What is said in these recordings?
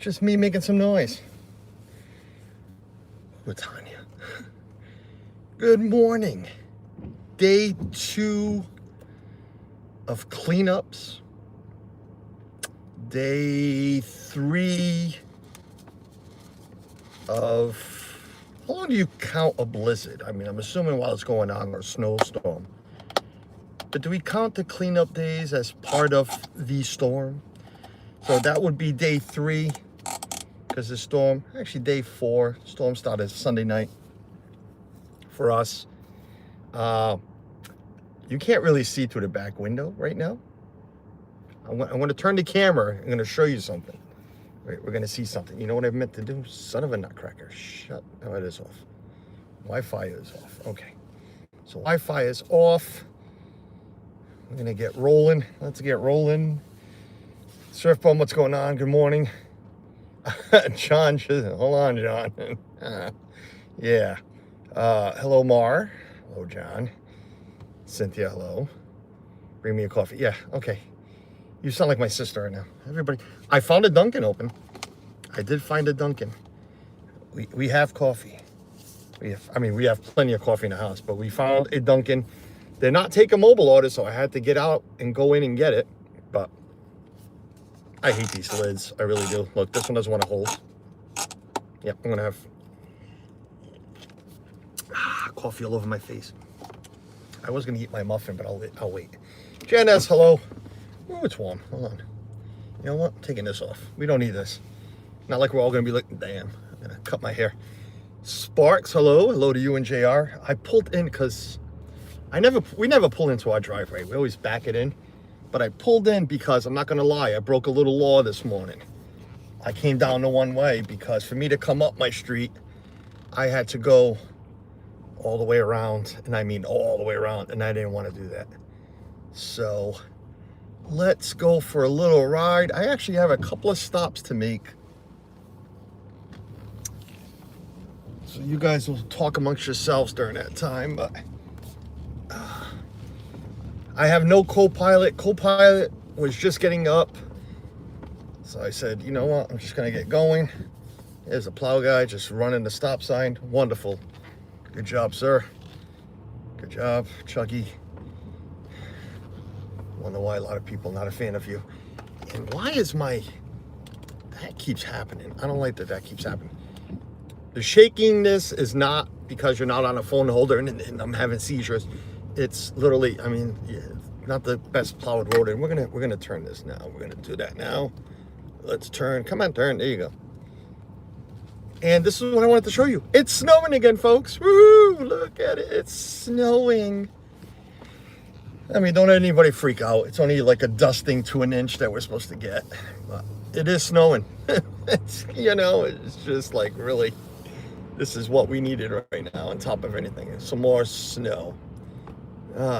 Just me making some noise. With Tanya. Good morning. Day 2 of cleanups. Day 3 of... How long do you count a blizzard? I mean, I'm assuming while it's going on, or a snowstorm. But do we count the cleanup days as part of the storm? So that would be day 3, because the storm, actually day 4, storm started Sunday night for us. You can't really see through the back window right now. I'm going to turn the camera. I'm going to show you something. Wait, we're going to see something. You know what I meant to do? Son of a nutcracker. Shut. Oh, it is off. Wi-Fi is off. Okay. So Wi-Fi is off. I'm going to get rolling. Let's get rolling. Surf Bum, what's going on? Good morning. John, hold on, John. Yeah. Hello, Mar. Hello, John. Cynthia, hello. Bring me a coffee. Yeah, okay. You sound like my sister right now. Everybody. I found a Dunkin' open. I did find a Dunkin'. We have coffee. We have plenty of coffee in the house, but we found a Dunkin'. They're not taking mobile orders, so I had to get out and go in and get it. But I hate these lids. I really do. Look, this one doesn't want to hold. Yep, I'm gonna have coffee all over my face. I was gonna eat my muffin, but I'll wait. Janice, hello. Oh, it's warm. Hold on. You know what? I'm taking this off. We don't need this. Not like we're all gonna be like, damn. I'm gonna cut my hair. Sparks, hello. Hello to you and JR. I pulled in because we never pull into our driveway. We always back it in. But I pulled in because, I'm not gonna lie, I broke a little law this morning. I came down the one way because for me to come up my street, I had to go all the way around, and I mean all the way around, and I didn't want to do that. So let's go for a little ride. I actually have a couple of stops to make. So you guys will talk amongst yourselves during that time, but I have no co-pilot. Co-pilot was just getting up. So I said, you know what? I'm just going to get going. There's a plow guy just running the stop sign. Wonderful. Good job, sir. Good job, Chucky. Wonder why a lot of people not a fan of you. And why is that keeps happening? I don't like that keeps happening. The shakiness is not because you're not on a phone holder and I'm having seizures. It's literally, I mean, yeah, not the best plowed road. And we're gonna turn this now. We're gonna do that now. Let's turn. Come on, turn. There you go. And this is what I wanted to show you. It's snowing again, folks. Woo! Look at it. It's snowing. I mean, don't let anybody freak out. It's only like a dusting to an inch that we're supposed to get. But it is snowing. It's just like, really, this is what we needed right now on top of anything. Some more snow.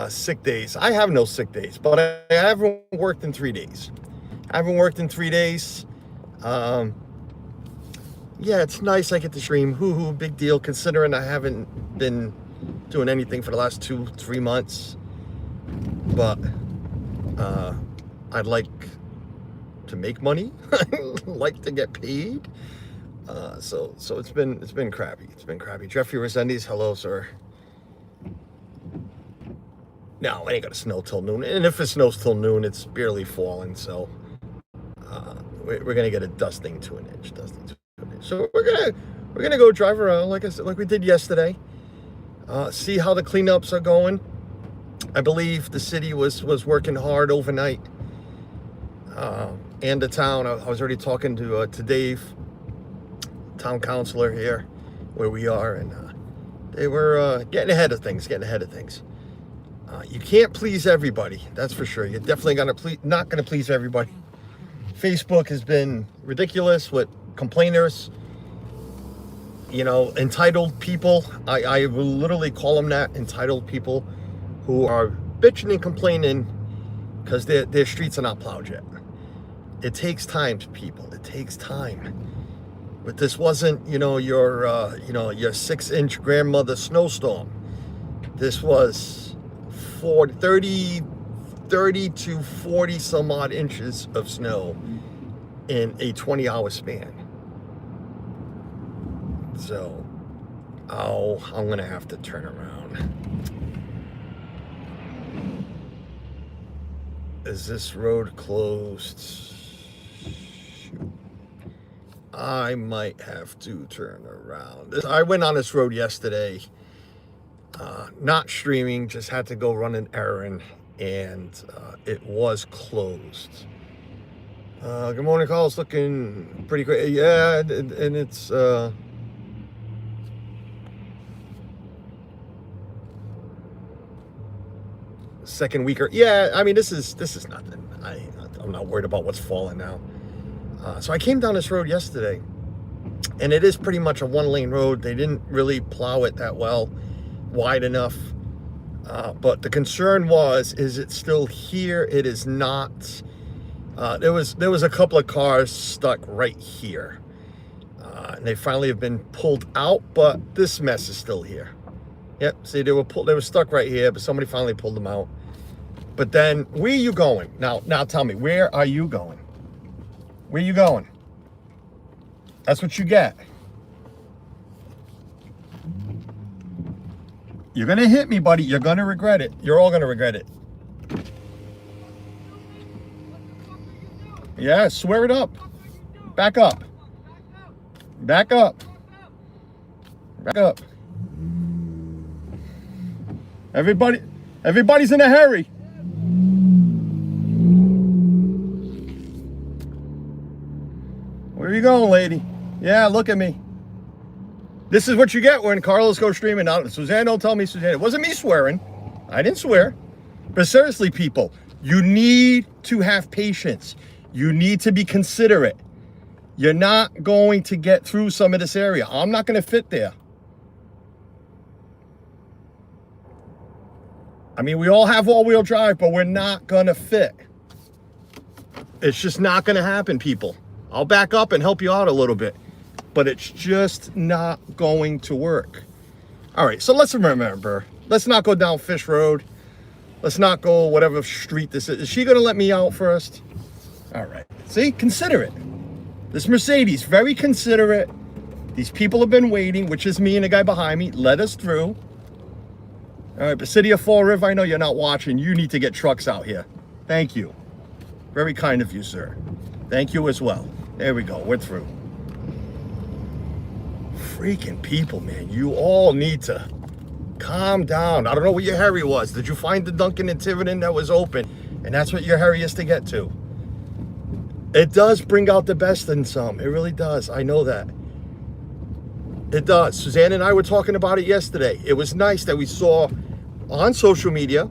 Sick days. I have no sick days, but I haven't worked in 3 days. Yeah, it's nice I get to stream. Hoo-hoo, big deal, considering I haven't been doing anything for the last 2-3 months. But I'd like to make money. I'd like to get paid. So it's been crappy. It's been crappy. Jeffrey Resendiz, hello, sir. No, it ain't gonna snow till noon. And if it snows till noon, it's barely falling. So we're gonna get a dusting to an inch. So we're gonna go drive around like I said, like we did yesterday. See how the cleanups are going. I believe the city was working hard overnight, and the town. I was already talking to Dave, town councilor here, where we are, and they were getting ahead of things. You can't please everybody, that's for sure. You're definitely not gonna please everybody. Facebook has been ridiculous with complainers, entitled people. I will literally call them that, entitled people who are bitching and complaining because their streets are not plowed yet. It takes time, people. It takes time. But this wasn't, your 6-inch grandmother snowstorm. This was 30 to 40 some odd inches of snow in a 20-hour span. So, I'm gonna have to turn around. Is this road closed? Shoot. I might have to turn around. I went on this road yesterday, not streaming, just had to go run an errand, and it was closed. Good morning, Carl. It's looking pretty great. Yeah, and it's second week. Yeah, I mean, this is nothing. I'm not worried about what's falling now. So I came down this road yesterday, and it is pretty much a one-lane road. They didn't really plow it that well, wide enough. But the concern is it still here? It is not. There was a couple of cars stuck right here, and they finally have been pulled out. But this mess is still here. Yep. See, they were stuck right here, but somebody finally pulled them out. But then, where are you going? Now tell me, where are you going? Where are you going? That's what you get. You're going to hit me, buddy. You're going to regret it. You're all going to regret it. Yeah, swear it up. Back up. Back up. Back up. Everybody's in a hurry. Where are you going, lady? Yeah, look at me. This is what you get when Carlos goes streaming out. Suzanne, don't tell me, Suzanne. It wasn't me swearing. I didn't swear. But seriously, people, you need to have patience. You need to be considerate. You're not going to get through some of this area. I'm not going to fit there. I mean, we all have all-wheel drive, but we're not going to fit. It's just not going to happen, people. I'll back up and help you out a little bit, but it's just not going to work. All right, so let's remember. Let's not go down Fish Road. Let's not go whatever street this is. Is she going to let me out first? All right. See, considerate. This Mercedes, very considerate. These people have been waiting, which is me and the guy behind me. Let us through. All right, but City of Fall River, I know you're not watching. You need to get trucks out here. Thank you. Very kind of you, sir. Thank you as well. There we go. We're through. Freaking people, man. You all need to calm down. I don't know what your hurry was. Did you find the Dunkin' in Tiverton that was open? And that's what your hurry is to get to. It does bring out the best in some. It really does. I know that. It does. Suzanne and I were talking about it yesterday. It was nice that we saw on social media,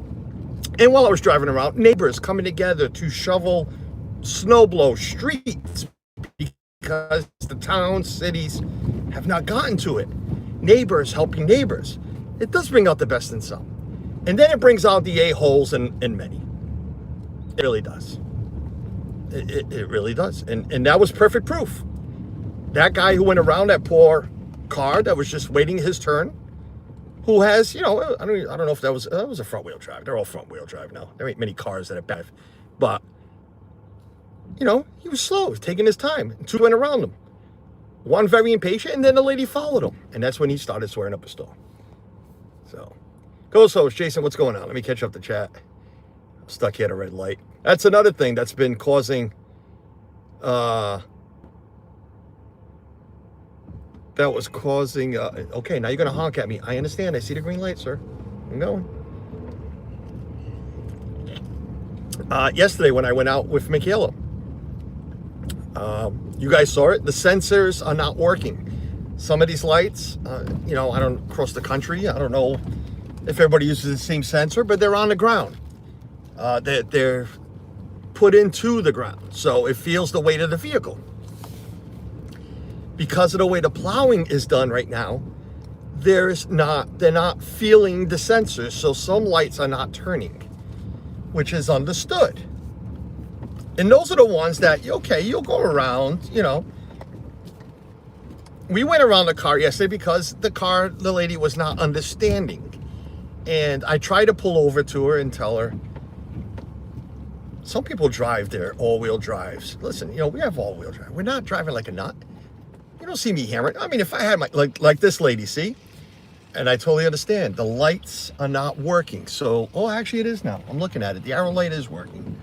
and while I was driving around, neighbors coming together to shovel, snow blow streets because the towns, cities have not gotten to it. Neighbors helping neighbors. It does bring out the best in some. And then it brings out the a-holes in many. It really does. It really does. And that was perfect proof. That guy who went around that poor car that was just waiting his turn, who has, I don't know if that was a front wheel drive. They're all front wheel drive now. There ain't many cars that are bad. But, he was slow. He was taking his time. Two went around him. One very impatient, and then the lady followed him. And that's when he started swearing up a storm. So, Ghost Host, Jason, what's going on? Let me catch up the chat. I'm stuck here at a red light. That's another thing that's been causing, okay, now you're going to honk at me. I understand. I see the green light, sir. I'm going. Yesterday when I went out with Michaela, you guys saw it. The sensors are not working. Some of these lights, across the country, I don't know if everybody uses the same sensor, but they're on the ground. They're put into the ground, so it feels the weight of the vehicle. Because of the way the plowing is done right now, they're not feeling the sensors, so some lights are not turning, which is understood. And those are the ones that, okay, you'll go around, We went around the car yesterday because the lady was not understanding. And I tried to pull over to her and tell her, some people drive their all-wheel drives. Listen, we have all-wheel drive. We're not driving like a nut. You don't see me hammering. I mean, if I had my, like this lady, see? And I totally understand. The lights are not working. So, oh, actually it is now. I'm looking at it. The arrow light is working.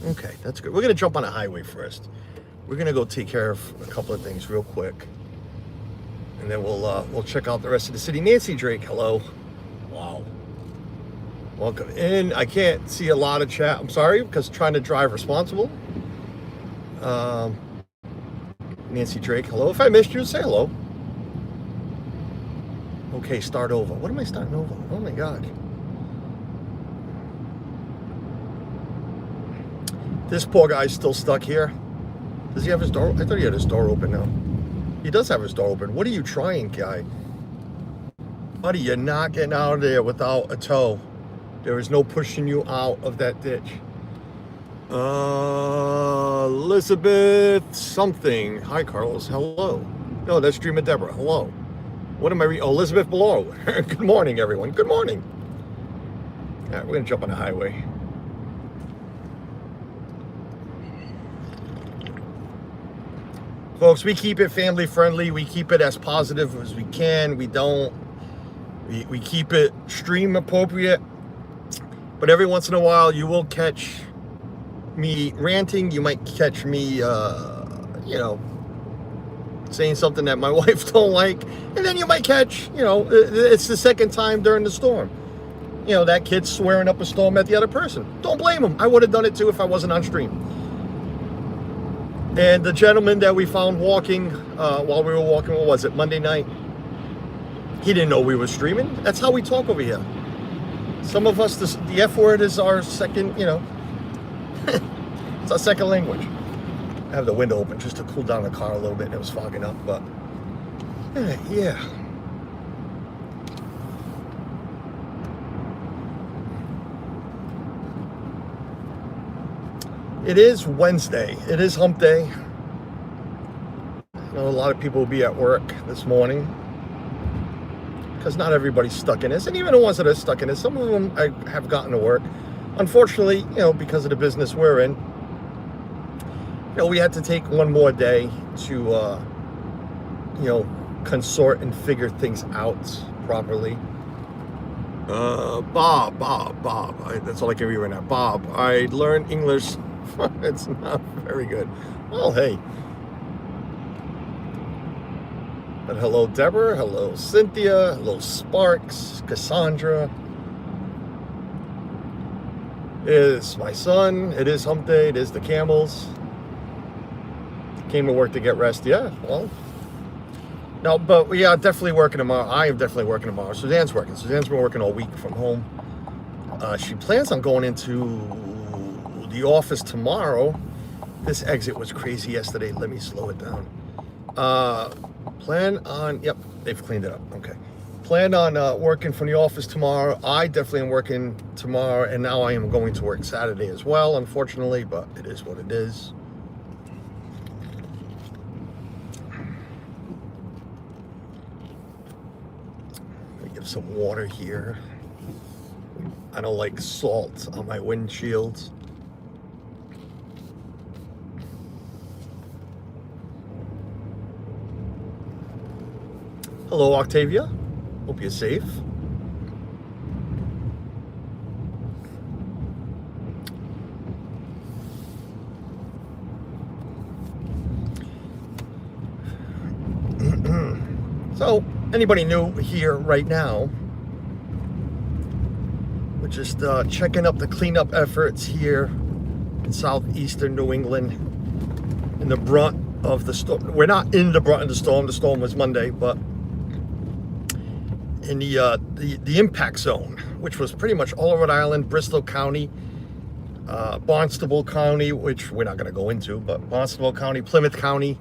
Okay, that's good. We're going to jump on a highway first. We're going to go take care of a couple of things real quick. And then we'll check out the rest of the city. Nancy Drake, hello. Wow. Welcome in. I can't see a lot of chat. I'm sorry, because trying to drive responsible. Nancy Drake, hello. If I missed you, say hello. Okay, start over. What am I starting over? Oh my God. This poor guy's still stuck here. Does he have his door? I thought he had his door open now. He does have his door open. What are you trying, guy? Buddy, you're not getting out of there without a tow. There is no pushing you out of that ditch. Elizabeth something. Hi, Carlos. Hello. No, that's Dreamer Deborah. Hello. What am I reading? Oh, Elizabeth below. Good morning, everyone. Good morning. All right, we're going to jump on the highway. Folks, we keep it family friendly. We keep it as positive as we can. We keep it stream appropriate. But every once in a while, you will catch me ranting. You might catch me, saying something that my wife don't like. And then you might catch, it's the second time during the storm. That kid swearing up a storm at the other person. Don't blame him. I would have done it too if I wasn't on stream. And the gentleman that we found walking while we were walking, what was it, Monday night? He didn't know we were streaming. That's how we talk over here. Some of us, the F word is our second, it's our second language. I have the window open just to cool down the car a little bit. It was fogging up, but yeah. It is Wednesday. It is hump day. I know a lot of people will be at work this morning because not everybody's stuck in this. And even the ones that are stuck in this, some of them have gotten to work. Unfortunately, because of the business we're in, we had to take one more day to, consort and figure things out properly. Bob. That's all I can read right now. Bob, I learned English. It's not very good. Well, hey. But hello, Deborah. Hello, Cynthia. Hello, Sparks. Cassandra. It is my son. It is hump day. It is the camels. Came to work to get rest. Yeah, well. No, but we are definitely working tomorrow. I am definitely working tomorrow. Suzanne's working. Suzanne's been working all week from home. She plans on going into the office tomorrow. This exit was crazy yesterday. Let me slow it down. Yep, they've cleaned it up. Okay. Plan on working from the office tomorrow. I definitely am working tomorrow, and now I am going to work Saturday as well, unfortunately, but it is what it is. Let me get some water here. I don't like salt on my windshields. Hello, Octavia. Hope you're safe. So, anybody new here right now? We're just checking up the cleanup efforts here in southeastern New England. In the brunt of the storm. We're not in the brunt of the storm. The storm was Monday, but in the impact zone, which was pretty much all of Rhode Island, Bristol County, Barnstable County, which we're not going to go into, but Barnstable County, Plymouth County,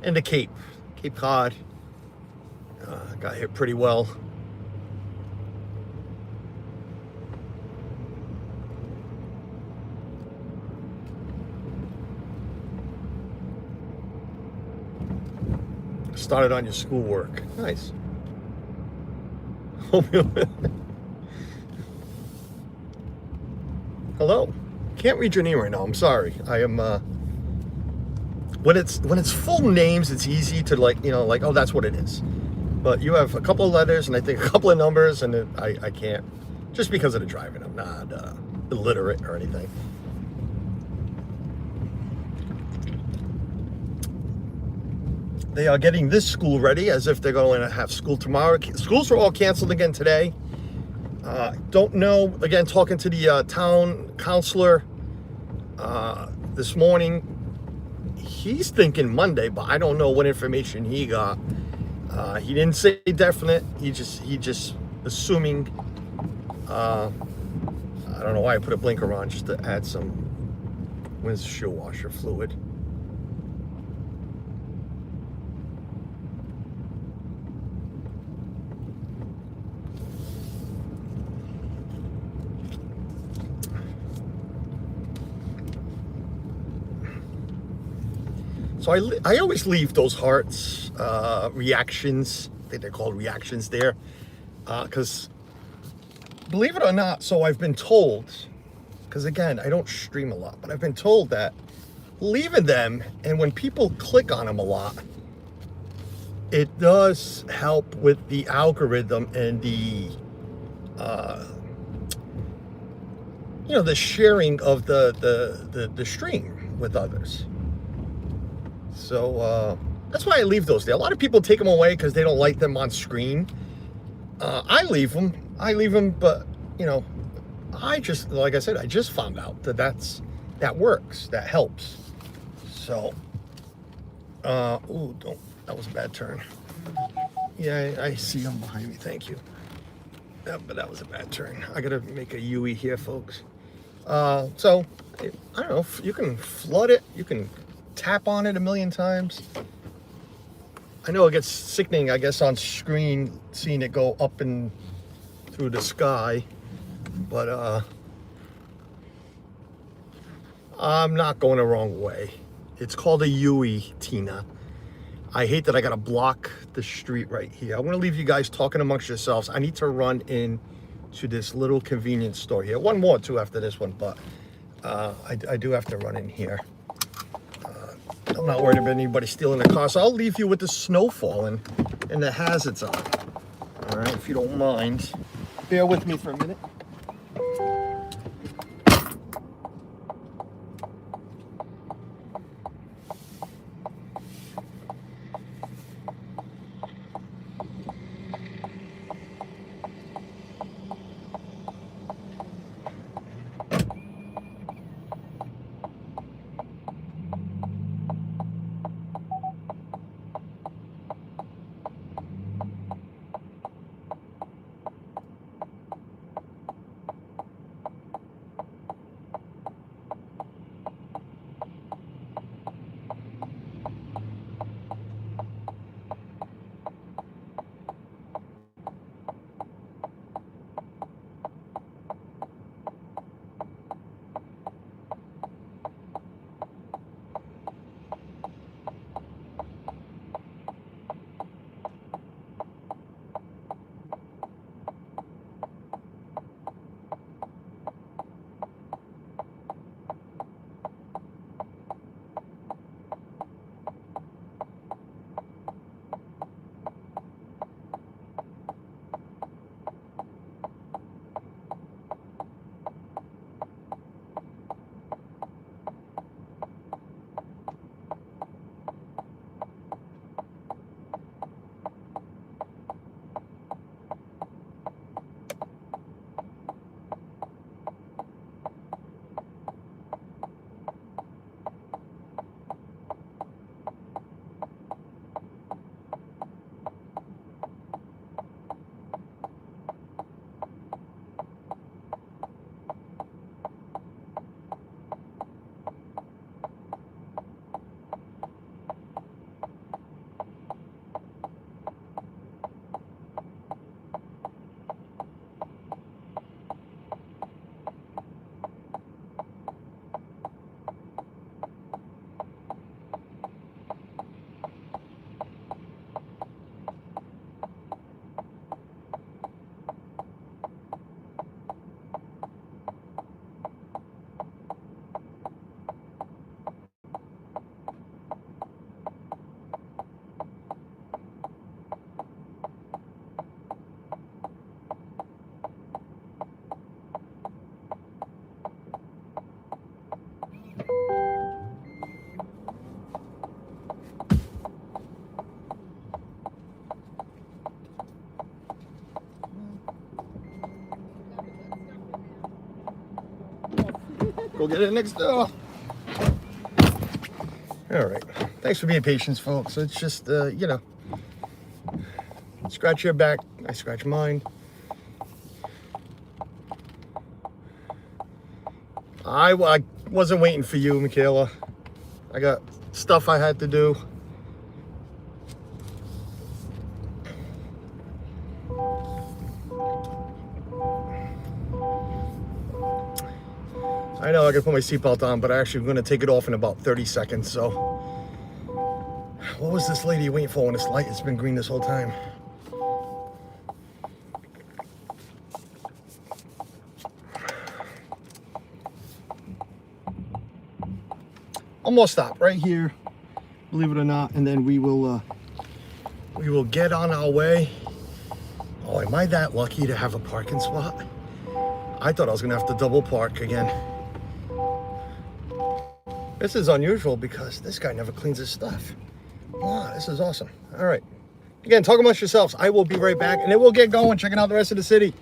and the Cape Cod got hit pretty well. Started on your schoolwork. Nice. Hello. Can't read your name right now. I'm sorry. I am. When it's full names, it's easy to like, like, oh, that's what it is. But you have a couple of letters and I think a couple of numbers, and I can't, just because of the driving. I'm not illiterate or anything. They are getting this school ready as if they're going to have school tomorrow. Schools are all canceled again today. Don't know. Again, talking to the town counselor this morning, he's thinking Monday, but I don't know what information he got. He didn't say definite. He just assuming. I don't know why I put a blinker on, just to add some windshield washer fluid. So I always leave those hearts, reactions, I think they're called reactions there, because believe it or not, so I've been told, because again, I don't stream a lot, but I've been told that leaving them, and when people click on them a lot, it does help with the algorithm and the, the sharing of the stream with others. So that's why I leave those there. A lot of people take them away because they don't like them on screen. I leave them, but I just, like I said, I just found out that works, that helps. So, that was a bad turn. Yeah, I see them behind me. Thank you. Yeah, but that was a bad turn. I gotta make a UE here, folks. So I don't know. You can flood it. You can tap on it a million times. I know it gets sickening, I guess, on screen, seeing it go up and through the sky, but I'm not going the wrong way. It's called a UE, Tina. I hate that I gotta block the street right here. I'm gonna leave you guys talking amongst yourselves. I need to run in to this little convenience store here. One more too after this one, but I do have to run in here. I'm not worried about anybody stealing the car, so I'll leave you with the snow falling and the hazards on. All right, if you don't mind, bear with me for a minute. Go get it next door. All right. Thanks for being patient, folks. It's just, you know, scratch your back, I scratch mine. I wasn't waiting for you, Michaela. I got stuff I had to do. I know I gotta put my seatbelt on, but I'm actually gonna take it off in about 30 seconds, so. What was this lady waiting for when this light has been green this whole time? Almost stop right here, believe it or not, and then we will get on our way. Oh, am I that lucky to have a parking spot? I thought I was gonna have to double park again. This is unusual because this guy never cleans his stuff. Wow, this is awesome. All right. Again, talk amongst yourselves. I will be right back, and then we'll get going, checking out the rest of the city.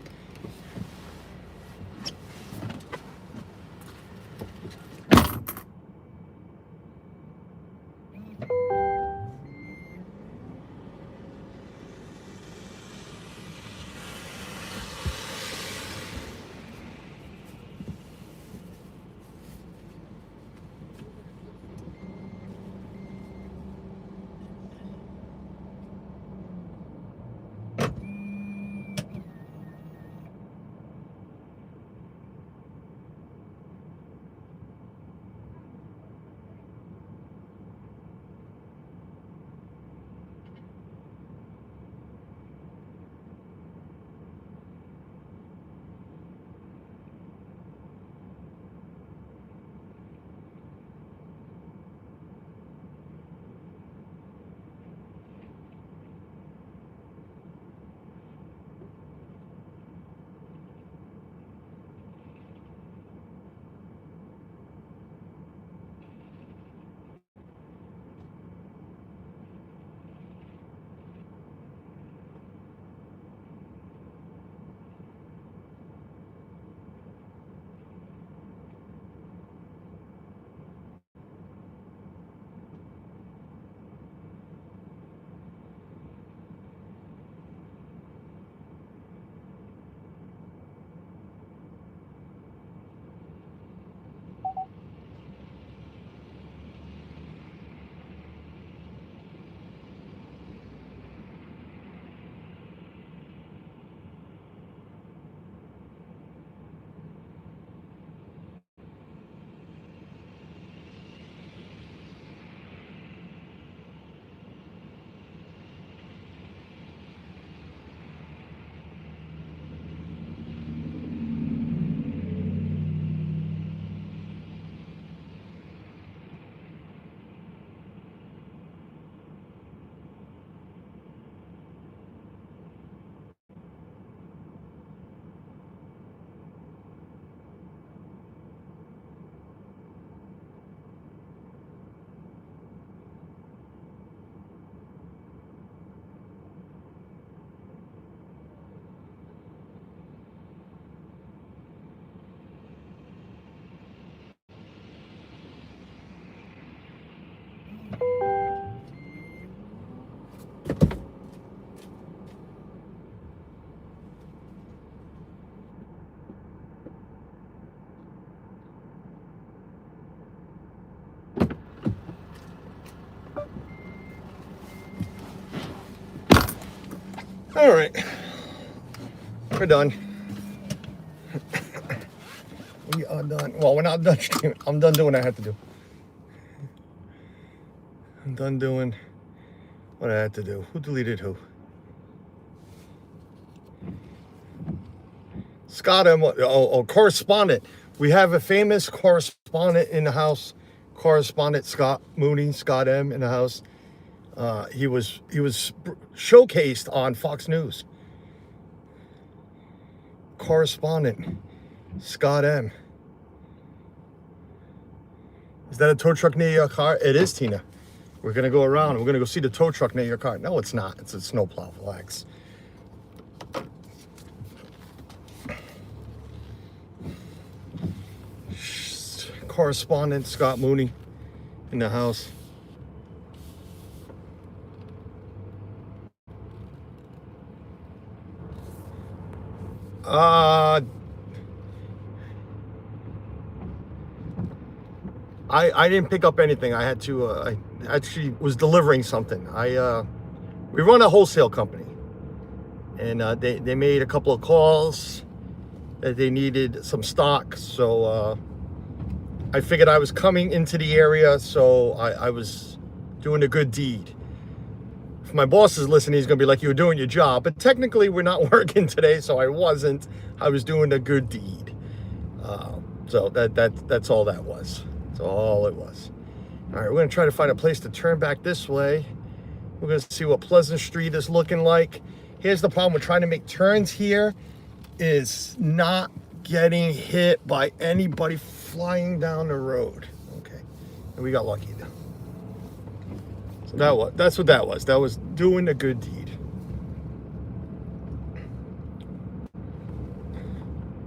All right, we're done. We are done. Well, we're not done streaming. I'm done doing what I had to do. I'm done doing what I had to do. Who deleted who? Scott M. Correspondent. We have a famous correspondent in the house. Correspondent Scott Mooney, Scott M. in the house. He was showcased on Fox News. Correspondent Scott M. Is that a tow truck near your car? It is, Tina. We're gonna go around. We're gonna go see the tow truck near your car. No, it's not. It's a snowplow. Relax. correspondent Scott Mooney in the house. I didn't pick up anything. I had to. I actually was delivering something. We run a wholesale company, and they made a couple of calls that they needed some stock. So I figured I was coming into the area, so I was doing a good deed. If my boss is listening, he's gonna be like, "You were doing your job," but technically we're not working today, so I wasn't. I was doing a good deed. So that's all that was. That's all it was. All right, we're gonna try to find a place to turn back this way. We're gonna see what Pleasant Street is looking like. Here's the problem with trying to make turns here, is not getting hit by anybody flying down the road. Okay, and we got lucky though. So that's what that was. That was doing a good deed.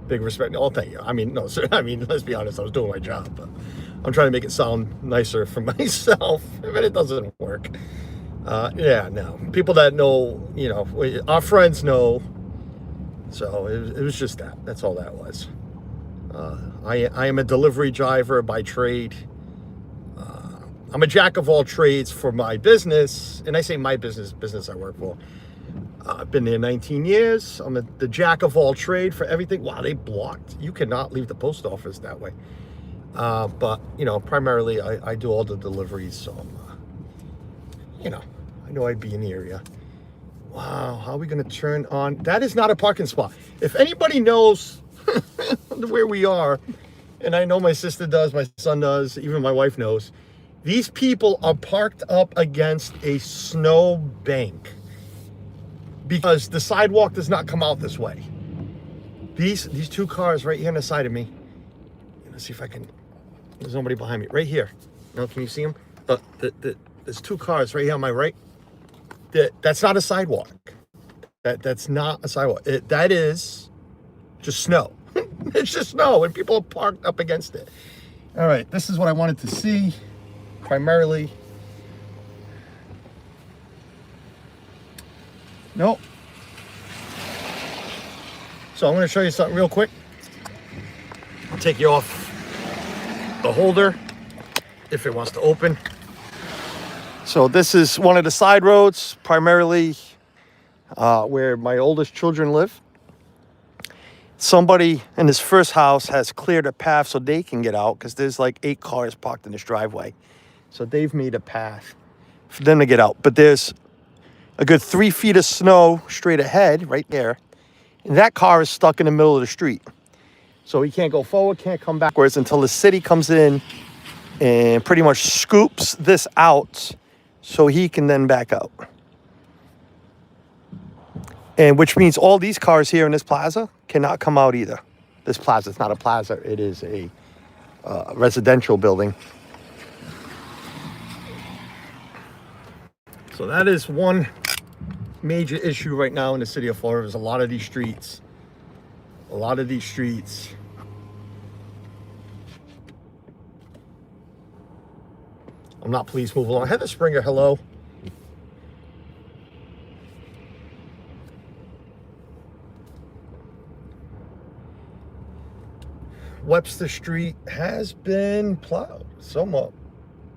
Big respect. Oh, thank you. I mean, no, sir. I mean, let's be honest. I was doing my job, but I'm trying to make it sound nicer for myself. But it doesn't work. Yeah, no. People that know, you know, our friends know. So it was just that. That's all that was. I am a delivery driver by trade. I'm a jack of all trades for my business. And I say my business I work for. I've been there 19 years. I'm the jack of all trade for everything. Wow, they blocked. You cannot leave the post office that way. But, you know, primarily I do all the deliveries. So, you know, I know I'd be in the area. Wow, how are we going to turn on? That is not a parking spot. If anybody knows where we are, and I know my sister does, my son does, even my wife knows, these people are parked up against a snow bank because the sidewalk does not come out this way. These two cars right here on the side of me. Let's see if I can. There's nobody behind me. Right here. Now, can you see them? There's two cars right here on my right. That's not a sidewalk. That's not a sidewalk. That is just snow. It's just snow, and people are parked up against it. All right, this is what I wanted to see, primarily. Nope. So I'm going to show you something real quick. I'll take you off the holder if it wants to open. So this is one of the side roads, primarily where my oldest children live. Somebody in this first house has cleared a path so they can get out because there's like 8 cars parked in this driveway. So they've made a path for them to get out. But there's a good 3 feet of snow straight ahead right there. And that car is stuck in the middle of the street. So he can't go forward, can't come backwards until the city comes in and pretty much scoops this out so he can then back out. And which means all these cars here in this plaza cannot come out either. This plaza, it's not a plaza, it is a residential building. So that is one major issue right now in the city of Florida. There's a lot of these streets. I'm not pleased. Move along. Heather Springer, hello. Webster Street has been plowed somewhat.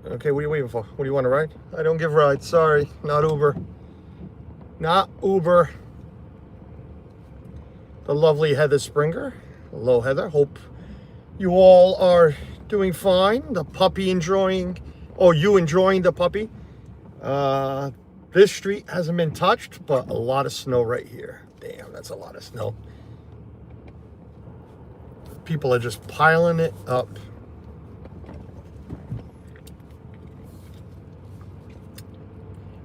Okay, what are you waiting for? What do you want to ride? I don't give rides. Sorry, not Uber. Not Uber. The lovely Heather Springer. Hello, Heather. Hope you all are doing fine. The puppy enjoying, or you enjoying the puppy. This street hasn't been touched, but a lot of snow right here. Damn, that's a lot of snow. People are just piling it up.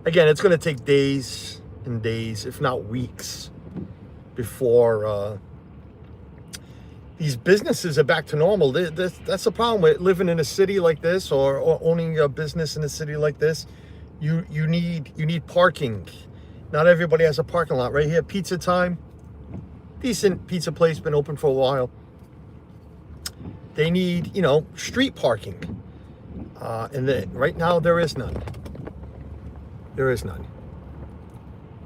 Again, it's going to take days and days, if not weeks, before these businesses are back to normal. That's the problem with living in a city like this, or owning a business in a city like this. You need parking. Not everybody has a parking lot. Right here, Pizza Time. Decent pizza place, been open for a while. They need, you know, street parking. And right now there is none. There is none.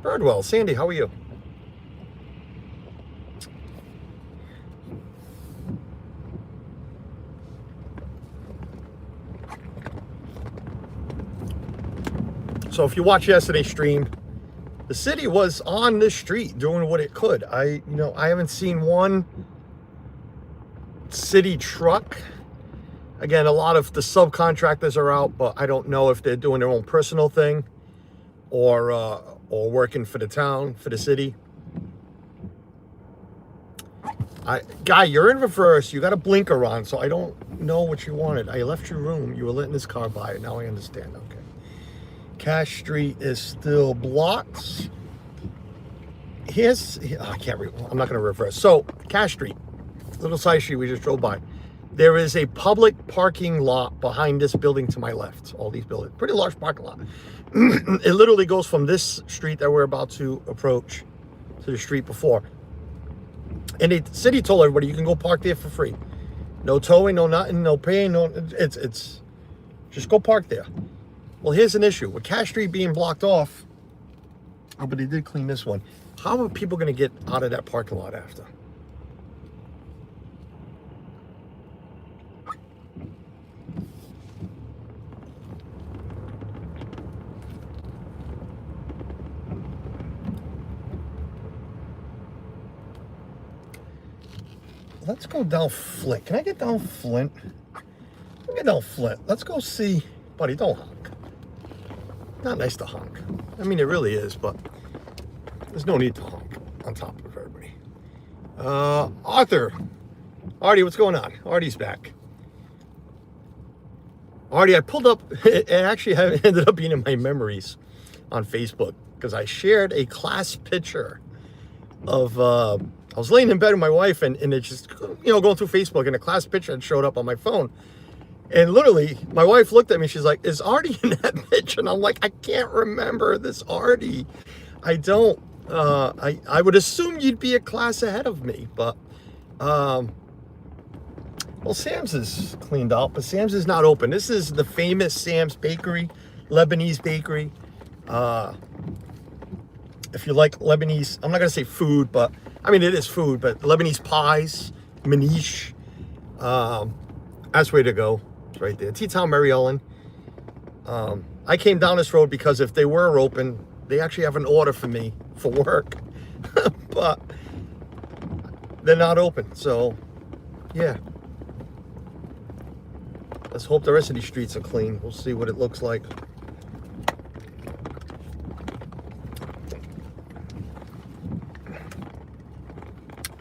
Birdwell, Sandy, how are you? So if you watch yesterday's stream, the city was on this street doing what it could. I haven't seen one city truck. Again, a lot of the subcontractors are out, but I don't know if they're doing their own personal thing or working for the town, for the city. Guy, you're in reverse. You got a blinker on, so I don't know what you wanted. I left your room. You were letting this car by. Now I understand. Okay. Cash Street is still blocked. I can't read. I'm not going to reverse. So, Cash Street, little side street we just drove by. There is a public parking lot behind this building to my left. All these buildings. Pretty large parking lot. It literally goes from this street that we're about to approach to the street before. And the city told everybody you can go park there for free. No towing, no nothing, no paying, no. It's just go park there. Well, here's an issue. With Cash Street being blocked off, oh, but they did clean this one. How are people going to get out of that parking lot after? Let's go down Flint. Can I get down Flint? Let me get down Flint. Let's go see. Buddy, don't honk. Not nice to honk. I mean, it really is, but there's no need to honk on top of everybody. Arthur. Artie, what's going on? Artie's back. Artie, I pulled up. It actually ended up being in my memories on Facebook because I shared a class picture of. I was laying in bed with my wife, and it just, going through Facebook, and a class picture had showed up on my phone. And literally, my wife looked at me. She's like, "Is Artie in that picture?" And I'm like, "I can't remember this Artie. I don't. I would assume you'd be a class ahead of me, but well, Sam's is cleaned out, but Sam's is not open. This is the famous Sam's Bakery, Lebanese bakery. If you like Lebanese, I'm not gonna say food, but I mean it is food. But Lebanese pies, manish, that's way to go. It's right there. T-Town, Mary Ellen. I came down this road because if they were open, they actually have an order for me for work, but they're not open. So, yeah. Let's hope the rest of these streets are clean. We'll see what it looks like.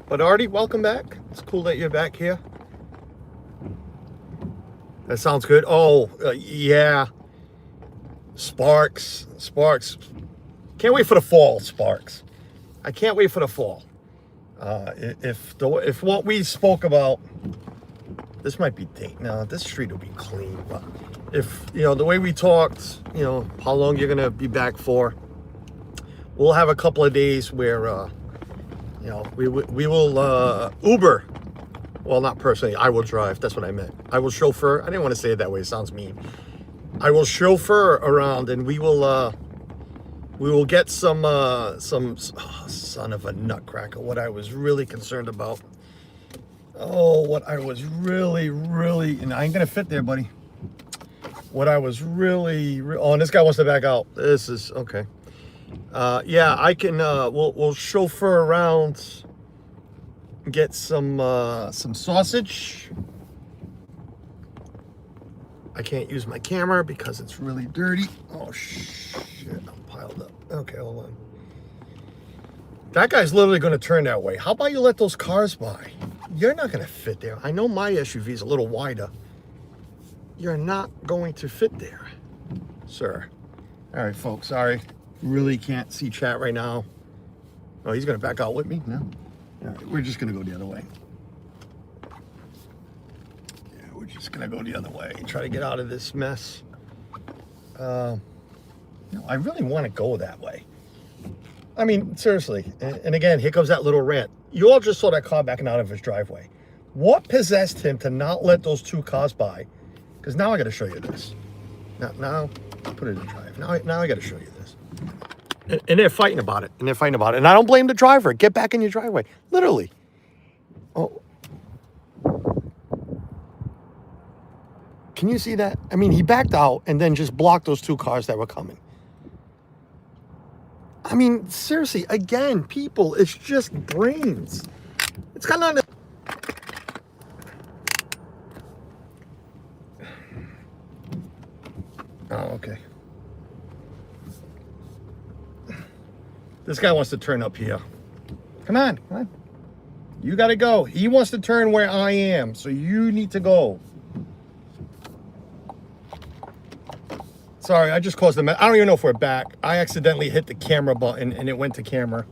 But Artie, welcome back. It's cool that you're back here. That sounds good. Oh, yeah. Sparks. Can't wait for the fall, Sparks. I can't wait for the fall. If what we spoke about, this might be date. No, this street will be clean. But if, the way we talked, how long you're going to be back for, we'll have a couple of days where, we will Uber. Well, not personally. I will drive. That's what I meant. I will chauffeur. I didn't want to say it that way. It sounds mean. I will chauffeur around, and we will get some son of a nutcracker. What I was really concerned about. Oh, what I was really, and I ain't gonna fit there, buddy. What I was really, oh, and this guy wants to back out. This is okay. Yeah, I can. We'll chauffeur around. Get some sausage. I can't use my camera because it's really dirty. Oh shit, I'm piled up. Okay, hold on. That guy's literally going to turn that way. How about you let those cars by? You're not going to fit there. I know my SUV is a little wider. You're not going to fit there, sir. All right, folks, sorry. Really can't see chat right now. Oh, he's going to back out with me? No. All right, we're just going to go the other way. Yeah, we're just going to go the other way and try to get out of this mess. No, I really want to go that way. I mean, seriously. And again, here comes that little rant. You all just saw that car backing out of his driveway. What possessed him to not let those two cars by? Because now I got to show you this. Now, put it in drive. Now I got to show you this. And they're fighting about it. And I don't blame the driver. Get back in your driveway. Literally. Oh. Can you see that? I mean, he backed out and then just blocked those two cars that were coming. I mean, seriously, again, people, it's just brains. It's kind of... Oh, okay. This guy wants to turn up here. Come on. You got to go. He wants to turn where I am, so you need to go. Sorry, I just caused a mess. I don't even know if we're back. I accidentally hit the camera button and it went to camera.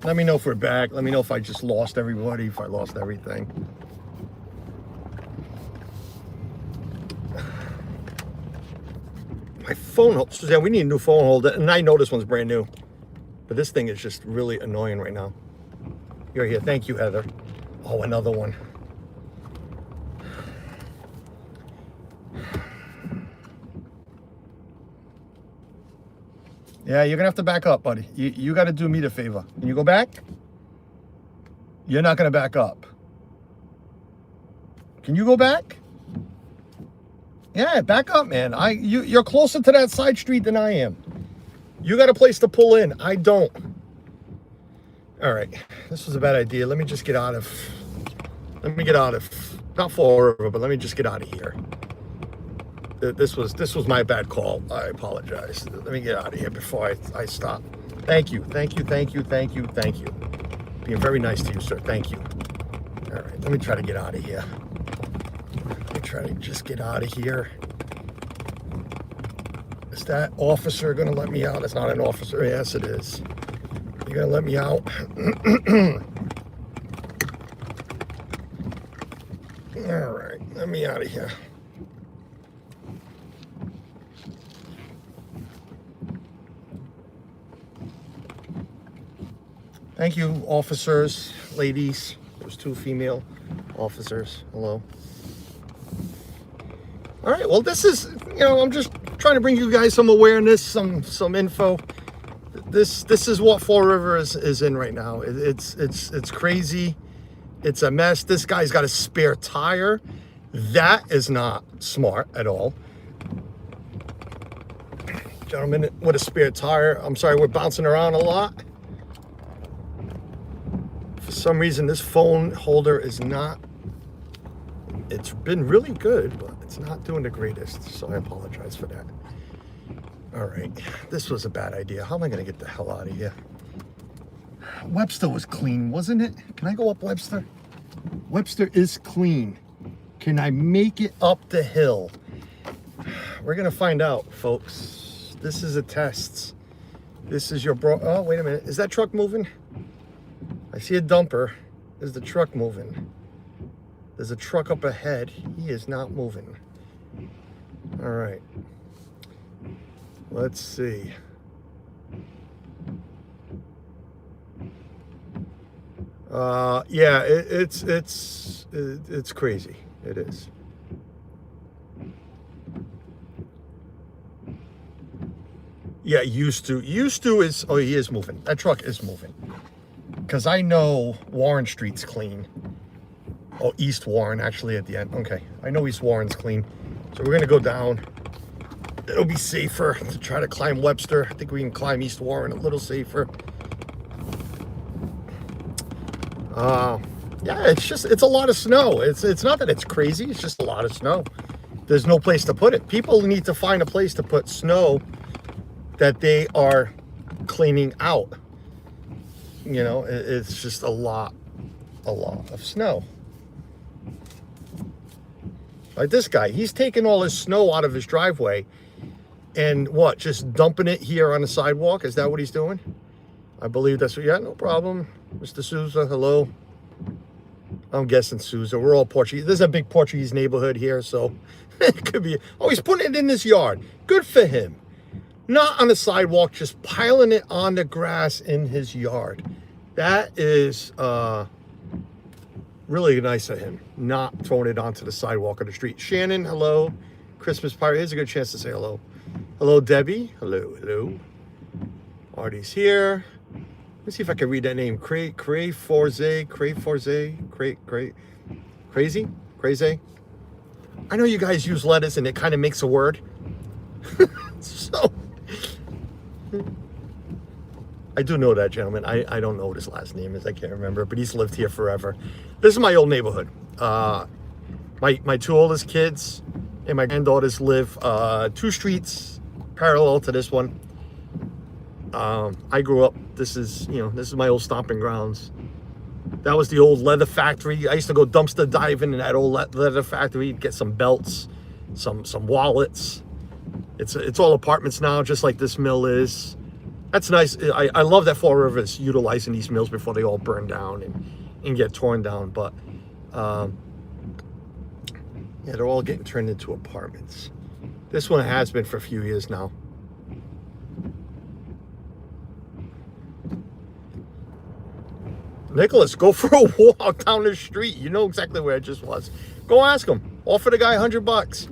Let me know if we're back. Let me know if I just lost everybody, if I lost everything. My phone holder, Suzanne, we need a new phone holder. And I know this one's brand new. But this thing is just really annoying right now. You're here. Thank you, Heather. Oh, another one. Yeah, you're going to have to back up, buddy. You got to do me the favor. Can you go back? You're not going to back up. Can you go back? Yeah, back up, man. You're closer to that side street than I am. You got a place to pull in. I don't. All right. This was a bad idea. Let me just get out of... Not Fall River, but let me just get out of here. This was my bad call. I apologize. Let me get out of here before I stop. Thank you. Being very nice to you, sir. Thank you. All right. Let me try to get out of here. Let me try to just get out of here. Is that officer going to let me out? It's not an officer. Yes, it is. You going to let me out? All right. Let me out of here. Thank you, officers, ladies. There's two female officers. Hello. All right. Well, this is, I'm just trying to bring you guys some awareness, some info. This is what Fall River is in right now. It's crazy. It's a mess. This guy's got a spare tire. That is not smart at all. Gentleman with a spare tire. I'm sorry, we're bouncing around a lot. For some reason, this phone holder is not, it's been really good, but it's not doing the greatest. So I apologize for that. All right, this was a bad idea. How am I going to get the hell out of here? Webster was clean, wasn't it? Can I go up Webster? Webster is clean. Can I make it up the hill? We're going to find out, folks. This is a test. This is your oh, wait a minute. Is that truck moving? I see a dumper. Is the truck moving? There's a truck up ahead. He is not moving. All right. Let's see. Yeah, it's crazy. It is. Yeah, used to is, oh, he is moving. That truck is moving. Because I know Warren Street's clean. Oh, East Warren, actually, at the end. Okay, I know East Warren's clean. So we're going to go down. It'll be safer to try to climb Webster. I think we can climb East Warren a little safer. Yeah, it's a lot of snow. It's not that it's crazy. It's just a lot of snow. There's no place to put it. People need to find a place to put snow that they are cleaning out. It's just a lot of snow. Like this guy, he's taking all his snow out of his driveway and just dumping it here on the sidewalk? Is that what he's doing? I believe that's what, yeah, no problem. Mr. Souza, hello. I'm guessing Souza. We're all Portuguese. There's a big Portuguese neighborhood here, so it could be. Oh, he's putting it in his yard. Good for him. Not on the sidewalk, just piling it on the grass in his yard. That is, Really nice of him, not throwing it onto the sidewalk of the street. Shannon, hello. Christmas party. Here's a good chance to say hello. Hello, Debbie. Hello, hello. Artie's here. Let's see if I can read that name. Crazy. I know you guys use letters and it kind of makes a word. So, I do know that gentleman. I don't know what his last name is. I can't remember, but he's lived here forever. This is my old neighborhood. My two oldest kids and my granddaughters live 2 streets parallel to this one. I grew up, this is my old stomping grounds. That was the old leather factory. I used to go dumpster diving in that old leather factory, get some belts, some wallets. It's all apartments now, just like this mill is. That's nice. I love that Fall River is utilizing these mills before they all burn down and get torn down. But yeah, they're all getting turned into apartments. This one has been for a few years now. Nicholas, go for a walk down the street. You know exactly where I just was. Go ask him. Offer the guy $100.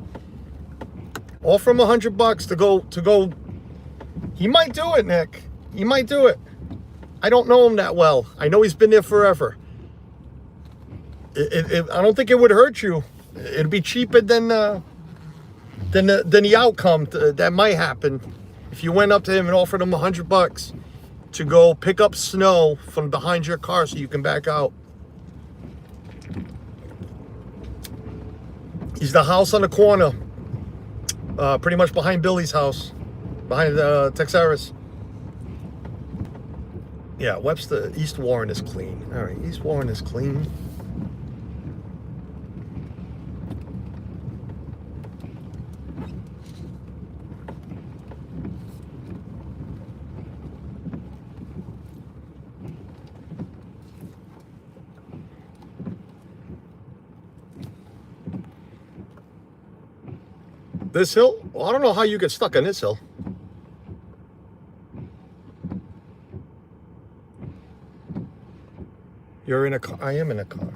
Offer him $100 to go. He might do it, Nick. He might do it. I don't know him that well. I know he's been there forever. I don't think it would hurt you. It'd be cheaper than the outcome that might happen if you went up to him and offered him $100 to go pick up snow from behind your car so you can back out. He's the house on the corner, pretty much behind Billy's house, behind Texaris. Yeah, Webster, East Warren is clean. All right, East Warren is clean. This hill? Well, I don't know how you get stuck on this hill. You're in a car. I am in a car.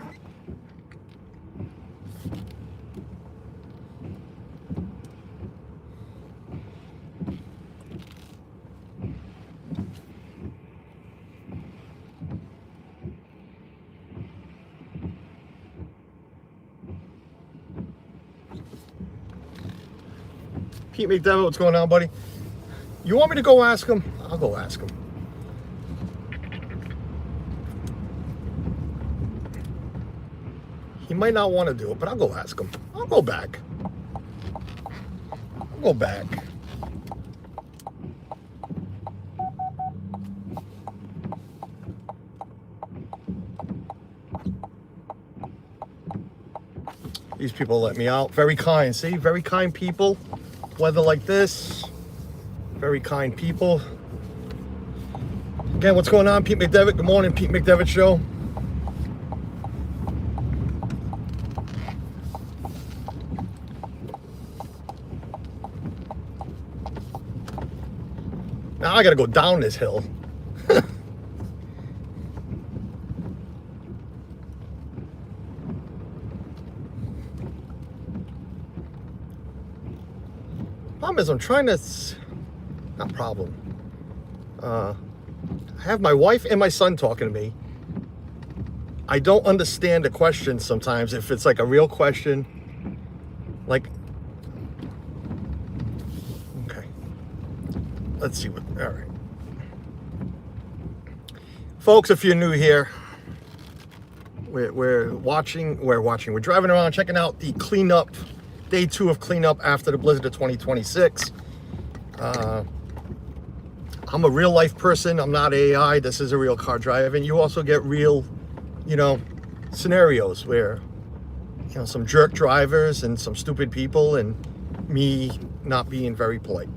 Pete McDevitt, what's going on, buddy? You want me to go ask him? I'll go ask him. He might not want to do it, but I'll go ask him. I'll go back. I'll go back. These people let me out. Very kind. See? Very kind people. Weather like this. Very kind people. Again, what's going on? Pete McDevitt. Good morning, Pete McDevitt Show. Now I gotta go down this hill. Problem is, I'm trying to, not problem. I have my wife and my son talking to me. I don't understand the question sometimes, if it's like a real question. Like, okay. Let's see what, all right. Folks, if you're new here, we're driving around, checking out the cleanup, day 2 of cleanup after the blizzard of 2026. I'm a real life person. I'm not AI. This is a real car driving. You also get real, scenarios where, some jerk drivers and some stupid people and me not being very polite.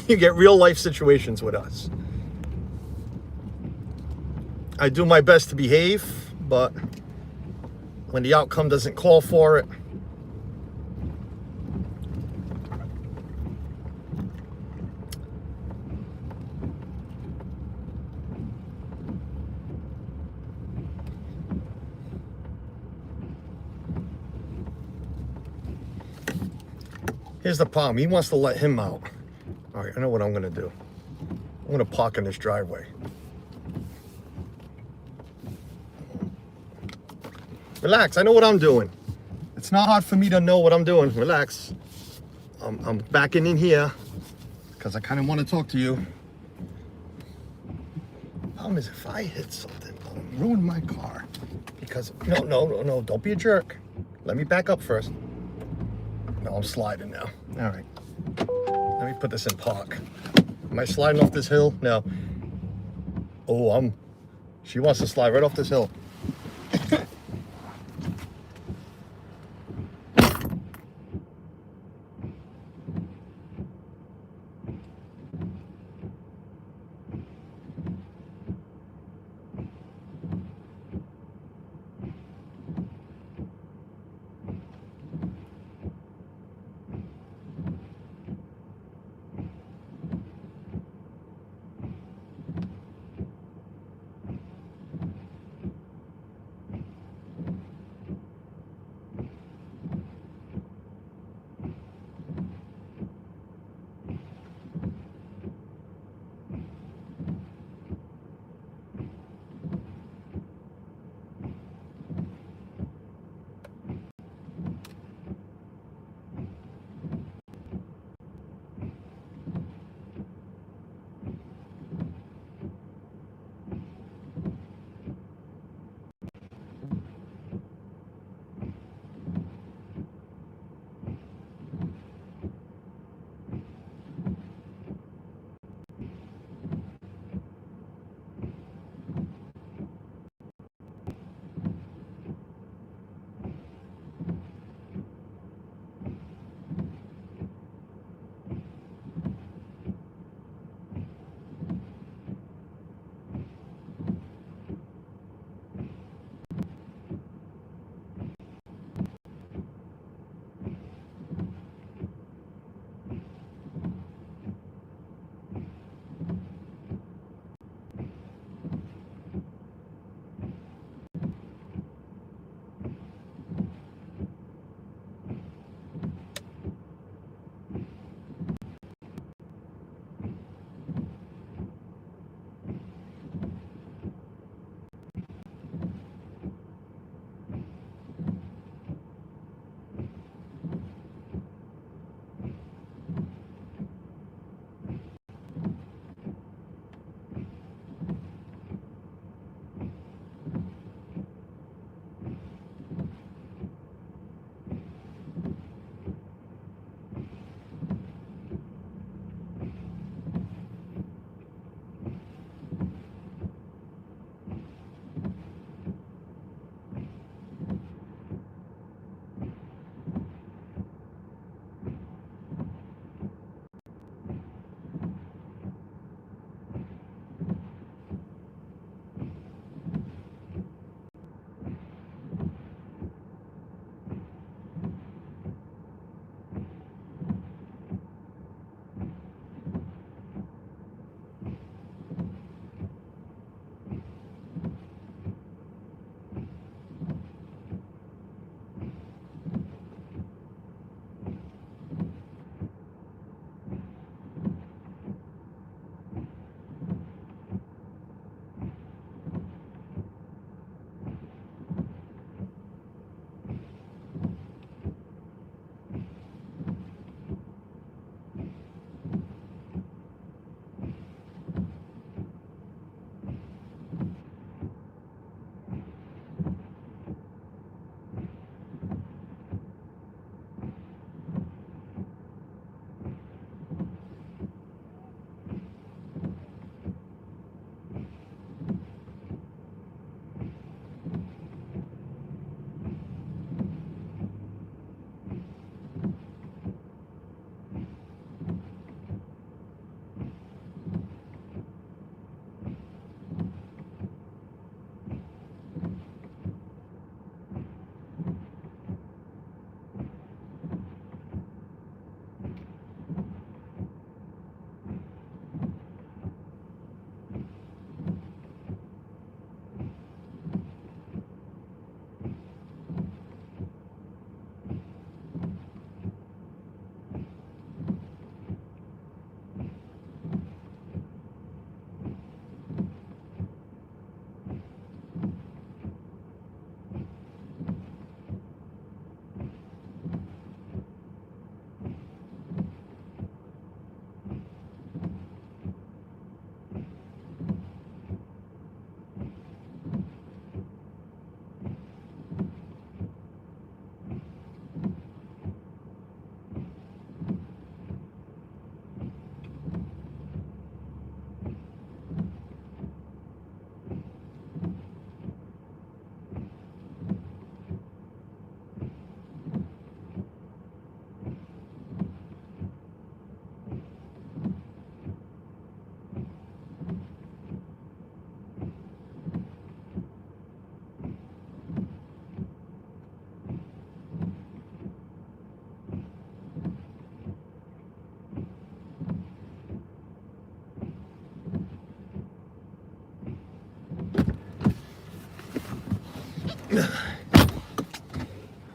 You get real life situations with us. I do my best to behave, but when the outcome doesn't call for it, Here's the problem. He wants to let him out. All right, I know what I'm gonna do. I'm gonna park in this driveway. Relax, I know what I'm doing. It's not hard for me to know what I'm doing. Relax. I'm backing in here because I kind of want to talk to you. Problem is, if I hit something, I'll ruin my car. Because, no, don't be a jerk. Let me back up first. No, I'm sliding now. All right. Let me put this in park. Am I sliding off this hill? No. Oh, she wants to slide right off this hill.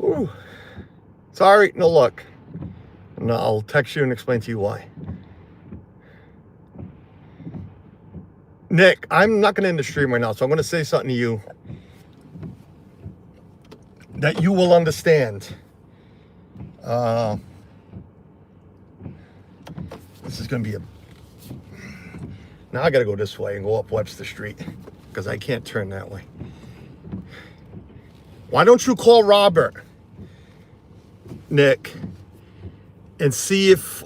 Ooh. Sorry, no luck. And I'll text you and explain to you why. Nick, I'm not going to end the stream right now, so I'm going to say something to you that you will understand. This is going to be a... Now I got to go this way and go up Webster Street because I can't turn that way. Why don't you call Robert, Nick, and see if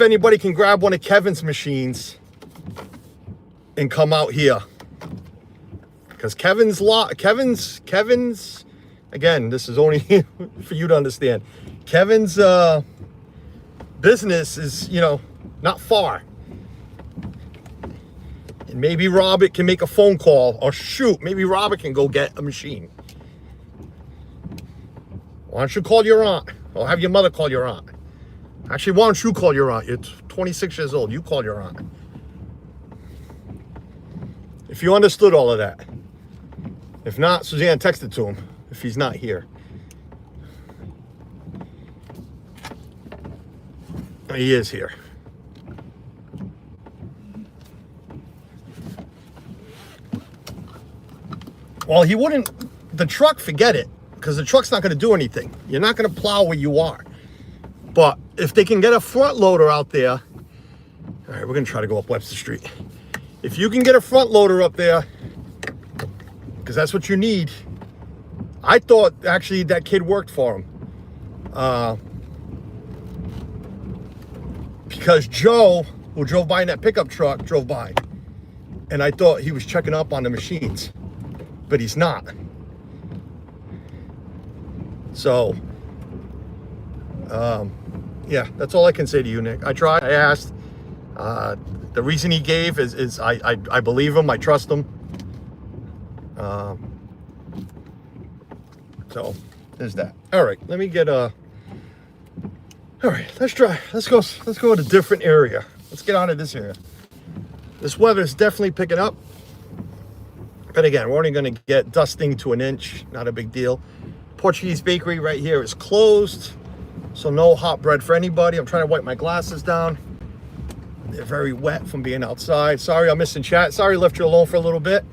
anybody can grab one of Kevin's machines and come out here. Because Kevin's, again, this is only for you to understand. Kevin's business is, not far. And maybe Robert can make a phone call, or shoot, maybe Robert can go get a machine. Why don't you call your aunt, or have your mother call your aunt? Actually, why don't you call your aunt? You're 26 years old. You call your aunt. If you understood all of that. If not, Suzanne, text it to him if he's not here. He is here. Well, he wouldn't, the truck, forget it, because the truck's not going to do anything. You're not going to plow where you are. But if they can get a front loader out there, all right, we're going to try to go up Webster Street. If you can get a front loader up there, because that's what you need. I thought actually that kid worked for him. Because Joe, who drove by in that pickup truck, drove by. And I thought he was checking up on the machines. But he's not. So, yeah, that's all I can say to you, Nick. I tried, I asked. The reason he gave is I believe him, I trust him. So, there's that. All right, let me get all right, let's go to a different area. Let's get out of this area. This weather is definitely picking up. But again, we're only going to get dusting to an inch. Not a big deal. Portuguese bakery right here is closed. So no hot bread for anybody. I'm trying to wipe my glasses down. They're very wet from being outside. Sorry I'm missing chat. Sorry I left you alone for a little bit.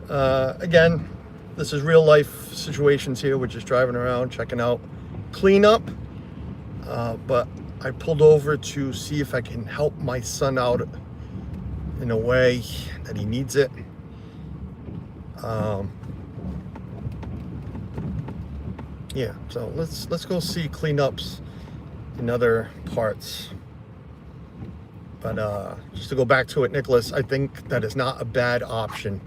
Again, this is real life situations here. We're just driving around, checking out cleanup. But I pulled over to see if I can help my son out in a way that he needs it. Yeah, so let's go see cleanups in other parts. But just to go back to it, Nicholas, I think that is not a bad option.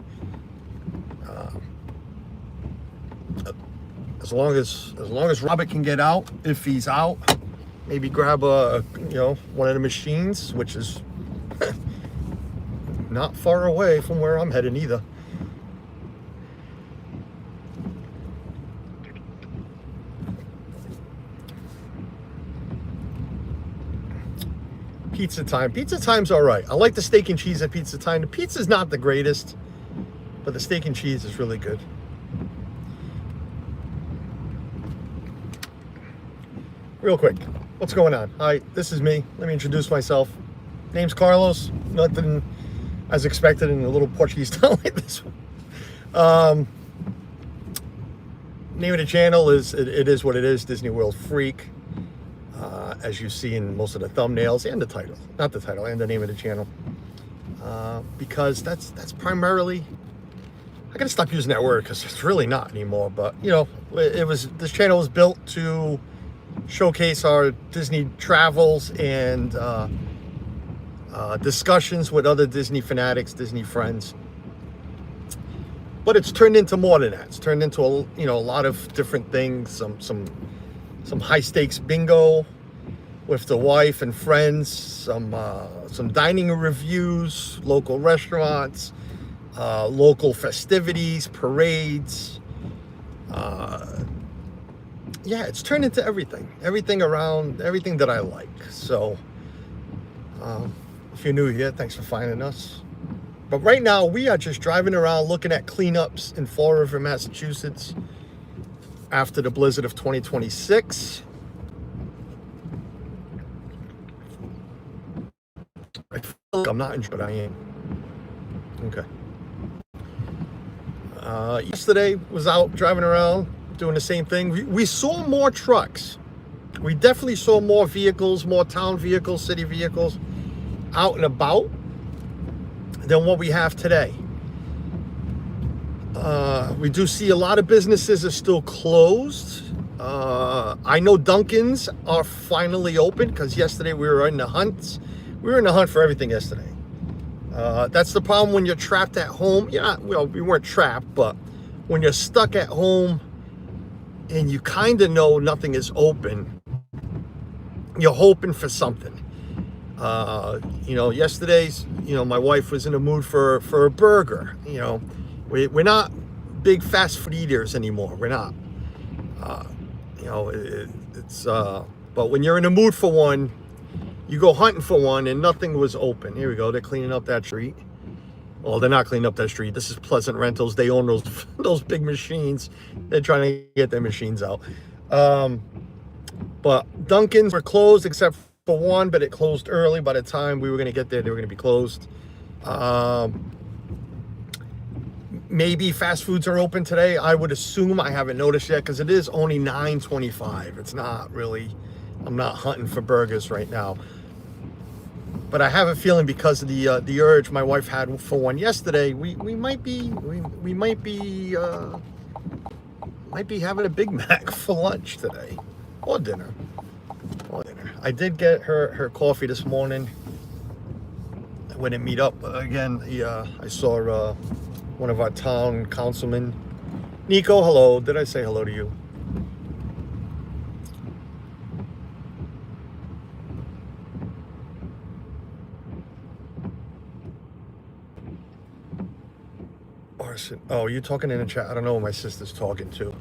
As long as Robert can get out, if he's out, maybe grab one of the machines, which is not far away from where I'm heading either. Pizza time. Pizza time's all right. I like the steak and cheese at pizza time. The pizza's not the greatest, but the steak and cheese is really good. Real quick, what's going on? Hi, this is me. Let me introduce myself. Name's Carlos. Nothing as expected in a little Portuguese town like this one. Name of the channel is, it is what it is, Disney World Freak. As you see in most of the thumbnails and the title, not the title, and the name of the channel, because that's primarily, I gotta stop using that word because it's really not anymore, but this channel was built to showcase our Disney travels and discussions with other Disney fanatics, Disney friends. But it's turned into more than that. It's turned into a lot of different things, some high stakes bingo with the wife and friends, some dining reviews, local restaurants, local festivities, parades. Yeah, it's turned into everything around, everything that I like. So if you're new here, thanks for finding us. But right now, we are just driving around looking at cleanups in Fall River, Massachusetts after the blizzard of 2026. I feel like I'm not enjoying, but I am. Okay. Yesterday was out driving around doing the same thing. We saw more trucks. We definitely saw more vehicles, more town vehicles, city vehicles out and about than what we have today. We do see a lot of businesses are still closed. I know Dunkin's are finally open because yesterday we were in the hunt. We were in the hunt for everything yesterday. That's the problem when you're trapped at home. Well, we weren't trapped, but when you're stuck at home and you kind of know nothing is open, you're hoping for something. Yesterday's, my wife was in the mood for a burger. We're not big fast food eaters anymore. We're not. But when you're in the mood for one, you go hunting for one, and nothing was open. Here we go. They're cleaning up that street. Well, they're not cleaning up that street. This is Pleasant Rentals. They own those big machines. They're trying to get their machines out. But Dunkin's were closed except for one, but it closed early. By the time we were going to get there, they were going to be closed. Maybe fast foods are open today. I would assume. I haven't noticed yet because it is only 9:25. It's not really, I'm not hunting for burgers right now. But I have a feeling because of the urge my wife had for one yesterday, we might be having a Big Mac for lunch today or dinner. I did get her coffee this morning. I went and meet up again. I saw one of our town councilmen, Nico. Hello. Did I say hello to you? Oh, you talking in the chat? I don't know what my sister's talking to.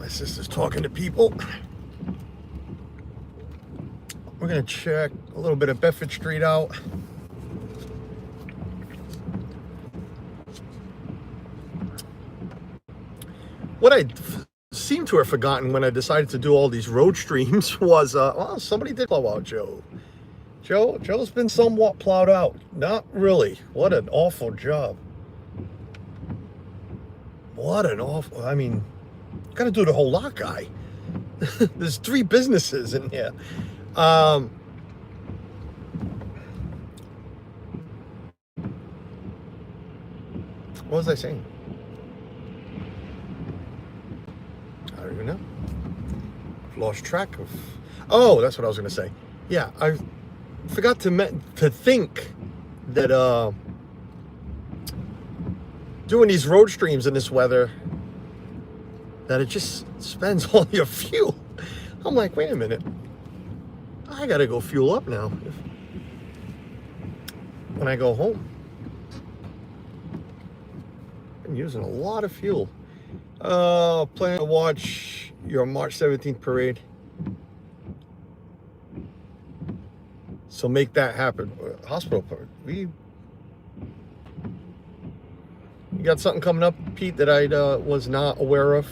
My sister's talking to people. We're going to check a little bit of Bedford Street out. What I seem to have forgotten when I decided to do all these road streams was, somebody did plow out Joe. Joe's been somewhat plowed out. Not really. What an awful job. I mean, got to do the whole lot, guy. There's 3 businesses in here. What was I saying? I don't even know. I've lost track of. Oh, that's what I was going to say. Yeah, I forgot to think that doing these road streams in this weather, that it just spends all your fuel. I'm like, wait a minute. I gotta go fuel up now when I go home. I'm using a lot of fuel. Plan to watch your March 17th parade. So make that happen. Hospital parade. We got something coming up, Pete, that I was not aware of.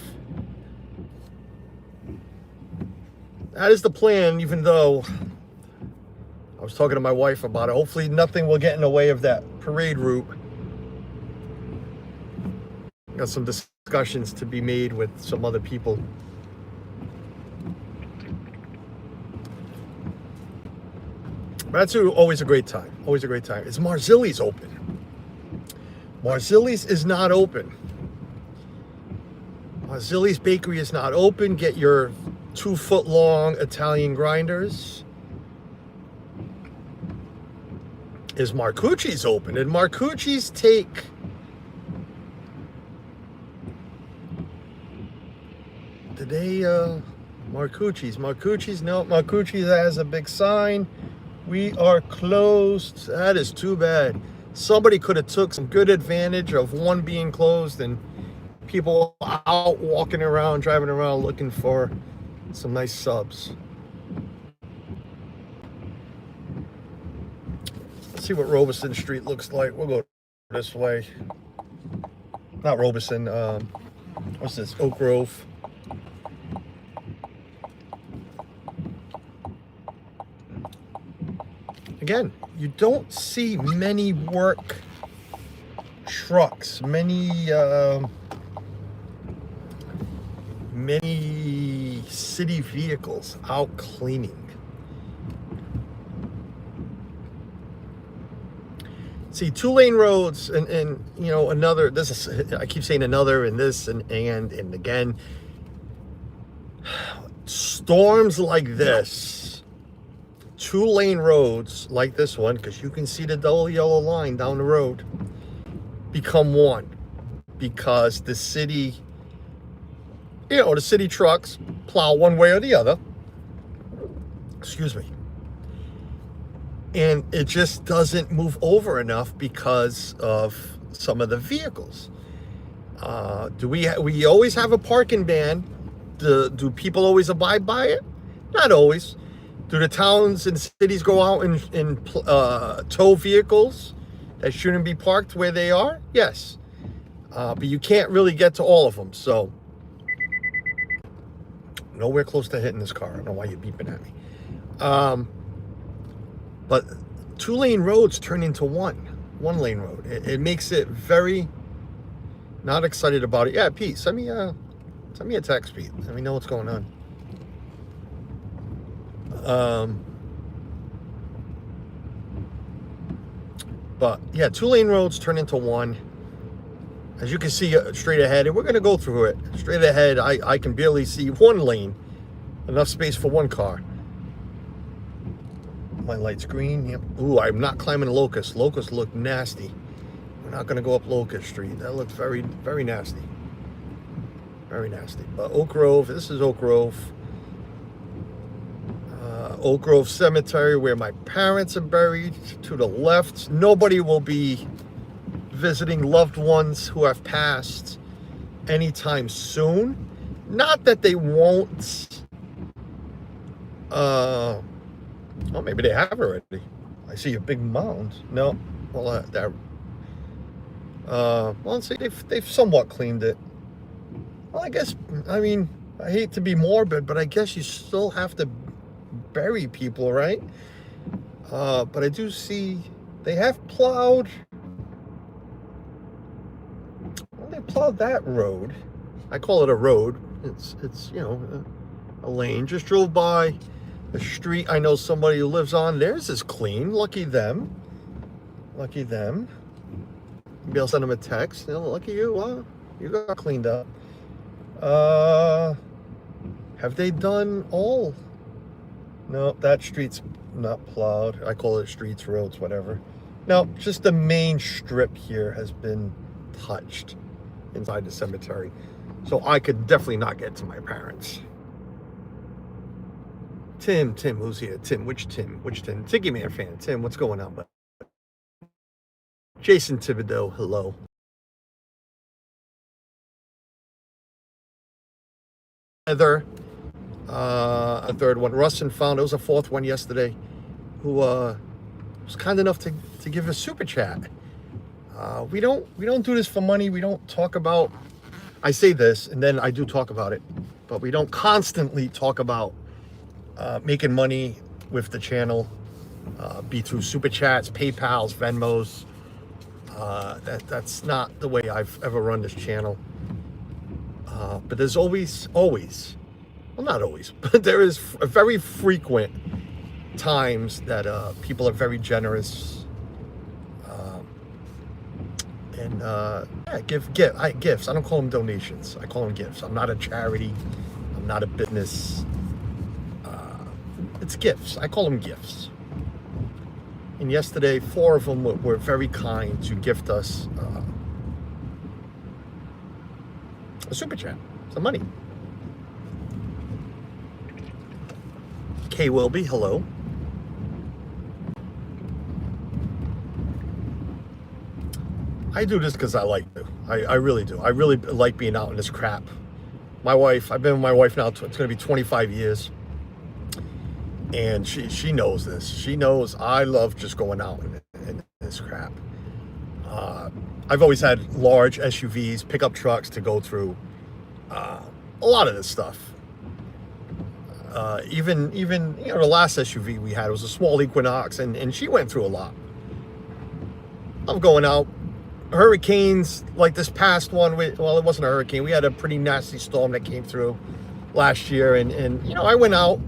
That is the plan, even though I was talking to my wife about it. Hopefully nothing will get in the way of that parade route. Got some discussions to be made with some other people. But that's always a great time. Always a great time. Is Marzilli's open? Marzilli's is not open. Marzilli's Bakery is not open. Get your 2-foot-long Italian grinders. Is Marcucci's open? Did Marcucci's take... Did they, Marcucci's? No, Marcucci's has a big sign. We are closed. That is too bad. Somebody could have took some good advantage of one being closed and people out walking around, driving around looking for some nice subs. Let's see what Robeson Street looks like. We'll go this way. Not Robeson. What's this? Oak Grove. Again, you don't see many work trucks, many city vehicles out cleaning. See, 2-lane roads and you know, another, this is, I keep saying another and this and again. Storms like this, 2-lane roads like this one, because you can see the double yellow line down the road, become one. Because the city, you know, the city trucks plow one way or the other. Excuse me. And it just doesn't move over enough because of some of the vehicles. Do we always have a parking ban? Do people always abide by it? Not always. Do the towns and cities go out and tow vehicles that shouldn't be parked where they are? Yes. But you can't really get to all of them. So, nowhere close to hitting this car. I don't know why you're beeping at me. But 2-lane roads turn into one-lane road. It makes it very not excited about it. Yeah, Pete, send me a text, Pete. Let me know what's going on. But yeah, 2-lane roads turn into one. As you can see straight ahead, and we're going to go through it. Straight ahead, I can barely see one lane. Enough space for one car. My light's green. Yep. Ooh, I'm not climbing Locust. Locust look nasty. We're not going to go up Locust Street. That looks very, very nasty. Very nasty. But Oak Grove, this is Oak Grove. Oak Grove Cemetery, where my parents are buried. To the left, nobody will be visiting loved ones who have passed anytime soon. Not that they won't. Well, maybe they have already. I see a big mound. No, well, well, see, they've somewhat cleaned it. Well, I guess, I mean, I hate to be morbid, but I guess you still have to bury people, right? But I do see they have plowed. Well, they plowed that road. I call it a road. It's you know, a lane. Just drove by the street I know somebody who lives on. Theirs is clean. Lucky them. Lucky them. Maybe I'll send them a text. You know, lucky you. Well, you got cleaned up. Have they done all? No, that street's not plowed. I call it streets, roads, whatever. No, just the main strip here has been touched inside the cemetery. So I could definitely not get to my parents. Tim, who's here? Tim, which Tim? Tiki Man fan. Tim, what's going on, bud? Jason Thibodeau, hello. Heather, a third one. Rustin found, there was a fourth one yesterday, who was kind enough to give a super chat. We don't do this for money. We don't talk about, I say this and then I do talk about it, but we don't constantly talk about making money with the channel, be through super chats, PayPals, Venmos. That's not the way I've ever run this channel. But there's always, well, not always, but there is a very frequent times that people are very generous and yeah, give gifts. I don't call them donations. I call them gifts. I'm not a charity. I'm not a business. It's gifts. I call them gifts. And yesterday, 4 of them were very kind to gift us a super chat, some money. Kay Wilby, hello. I do this because I like to. I really do. I really like being out in this crap. My wife, I've been with my wife now, it's going to be 25 years. And she knows this. She knows I love just going out in this crap. I've always had large SUVs, pickup trucks to go through a lot of this stuff. Even the last SUV we had was a small Equinox, and she went through a lot. I'm going out. Hurricanes like this past one, well, it wasn't a hurricane. We had a pretty nasty storm that came through last year, and I went out,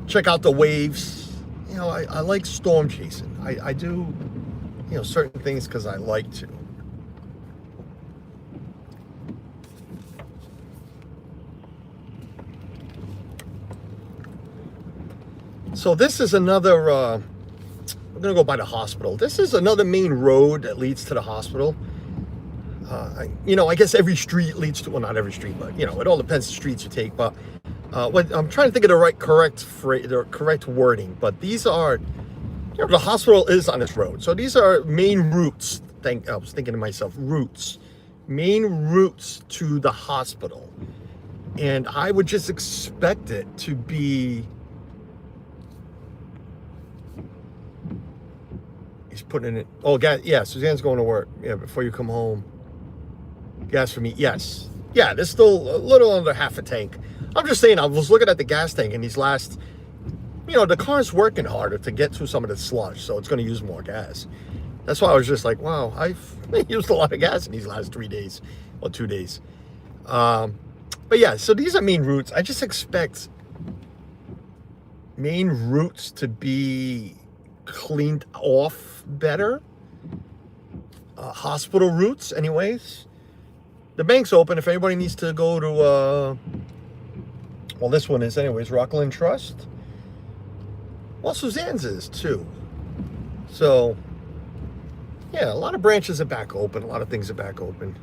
check out the waves. I like storm chasing. I do, certain things because I like to. So this is another, we're going to go by the hospital. This is another main road that leads to the hospital. I guess every street leads to, well, not every street, but, it all depends the streets you take. But I'm trying to think of the correct wording. But these are, the hospital is on this road. So these are main routes. I was thinking to myself, routes. Main routes to the hospital. And I would just expect it to be... He's putting it. Oh, gas. Yeah, Suzanne's going to work. Yeah, before you come home. Gas for me. Yes. Yeah, there's still a little under half a tank. I'm just saying, I was looking at the gas tank in these last, the car's working harder to get through some of the slush, so it's going to use more gas. That's why I was just like, wow, I've used a lot of gas in these last 3 days or 2 days. But yeah, so these are main routes. I just expect main routes to be cleaned off better. Hospital routes, anyways. The bank's open if anybody needs to go to, well, this one is anyways, Rockland Trust. Well, Suzanne's is too. So, yeah, a lot of branches are back open. A lot of things are back open.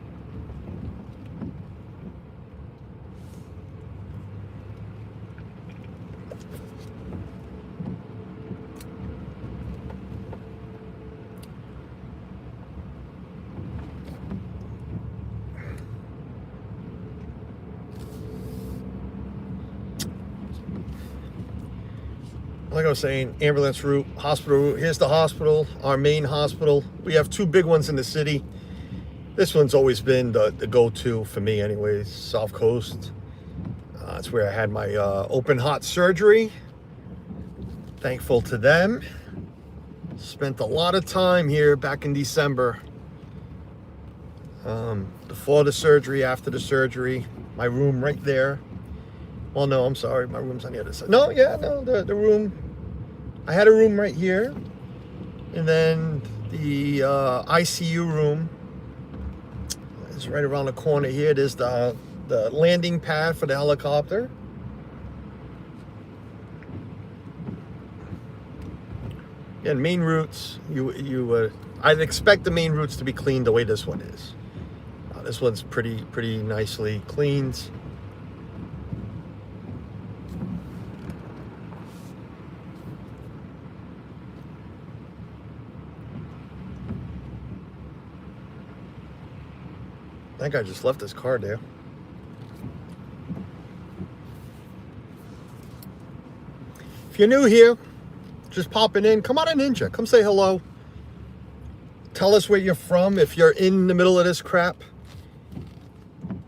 Like I was saying, ambulance route, hospital route. Here's the hospital, our main hospital. We have 2 big ones in the city. This one's always been the go-to for me anyways, South Coast. That's where I had my open heart surgery. Thankful to them. Spent a lot of time here back in December. Before the surgery, after the surgery. My room right there. Well, no, I'm sorry. My room's on the other side. No, yeah, no, the room. I had a room right here. And then the ICU room is right around the corner here. There's the landing pad for the helicopter. And main routes, I'd expect the main routes to be cleaned the way this one is. This one's pretty nicely cleaned. I think I just left this car there. If you're new here, just popping in, come on in, Ninja. Come say hello. Tell us where you're from if you're in the middle of this crap.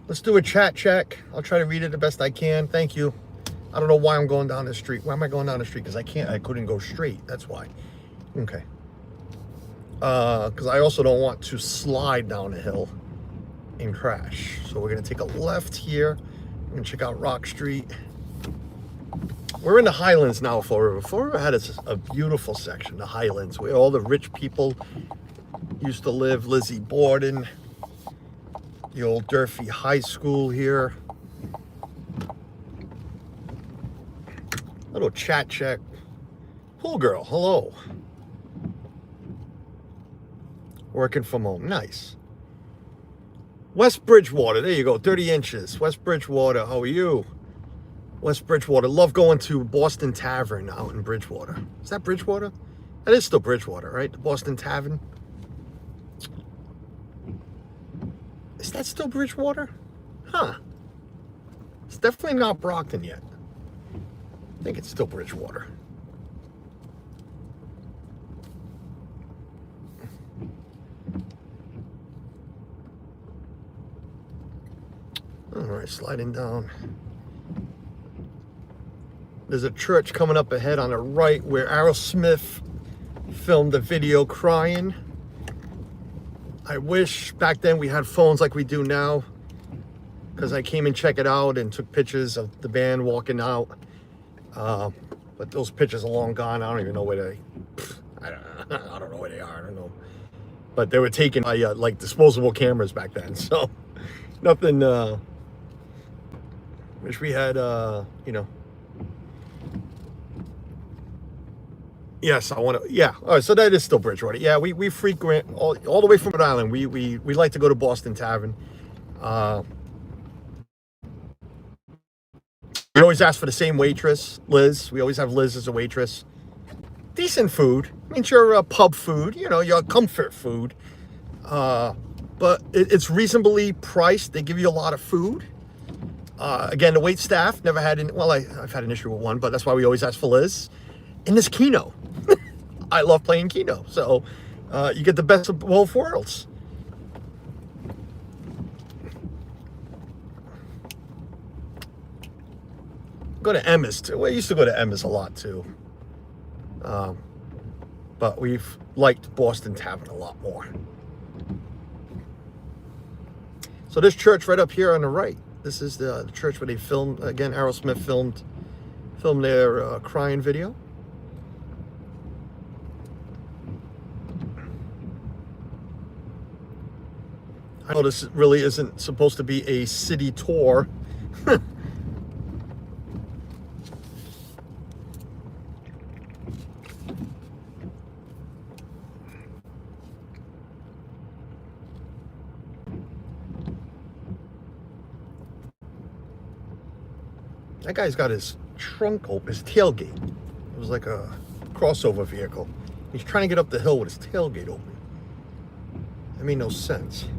Let's do a chat check. I'll try to read it the best I can. Thank you. I don't know why I'm going down the street. Why am I going down the street? Because I couldn't go straight. That's why. Okay. Because I also don't want to slide down a hill and crash. So we're going to take a left here. We're going to check out Rock Street. We're in the Highlands now, Fall River. Fall River had a beautiful section, the Highlands, where all the rich people used to live. Lizzie Borden, the old Durfee High School here. Little chat check. Pool girl, hello. Working from home, nice. West Bridgewater, there you go, 30 inches. West Bridgewater, how are you? West Bridgewater, love going to Boston Tavern out in Bridgewater. Is that Bridgewater? That is still Bridgewater, right? The Boston Tavern. Is that still Bridgewater? Huh. It's definitely not Brockton yet. I think it's still Bridgewater. right, sliding down. There's a church coming up ahead on the right where Aerosmith filmed a video crying. I wish back then we had phones like we do now, because I came and checked it out and took pictures of the band walking out. But those pictures are long gone. I don't even know where they, I don't know where they are. I don't know. But they were taken by like disposable cameras back then. So nothing, wish we had, you know. Yes, I want to. Yeah. All right. So that is still Bridgewater. Yeah, we frequent all the way from Rhode Island. We like to go to Boston Tavern. We always ask for the same waitress, Liz. We always have Liz as a waitress. Decent food. I mean, your pub food. You know, your comfort food. But it's reasonably priced. They give you a lot of food. Again, the wait staff never had an. Well, I've had an issue with one, but that's why we always ask for Liz. And this Keno. I love playing Keno. So you get the best of both worlds. Go to Emma's too. We used to go to Emma's a lot too. But we've liked Boston Tavern a lot more. So this church right up here on the right. This is the church where they filmed, again, Aerosmith filmed their crying video. I know this really isn't supposed to be a city tour. That guy's got his trunk open, his tailgate. It was like a crossover vehicle. He's trying to get up the hill with his tailgate open. That made no sense.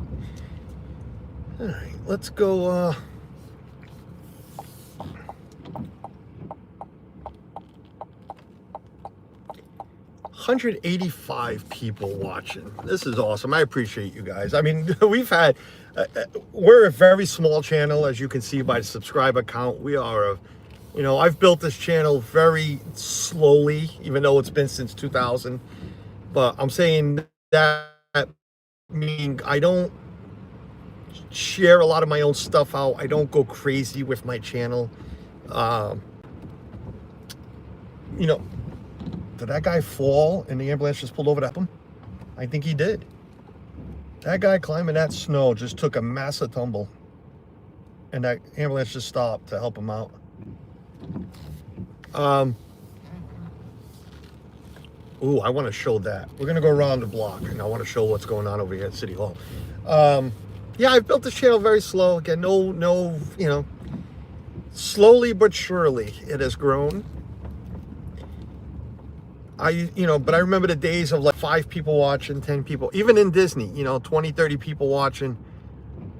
All right, let's go. 185 people watching. This is awesome. I appreciate you guys. I mean, we've had, we're a very small channel, as you can see by the subscriber count. We are, you know, I've built this channel very slowly, even though it's been since 2000. But I'm saying that, meaning I don't share a lot of my own stuff out. I don't go crazy with my channel. You know, did that guy fall and the ambulance just pulled over to help him? I think he did. That guy climbing that snow just took a massive tumble. And that ambulance just stopped to help him out. Ooh, I want to show that. We're going to go around the block and I want to show what's going on over here at City Hall. Yeah, I've built this channel very slow. Again, no, you know, slowly but surely it has grown. You know, but I remember the days of like 5 people watching, 10 people, even in Disney, you know, 20, 30 people watching.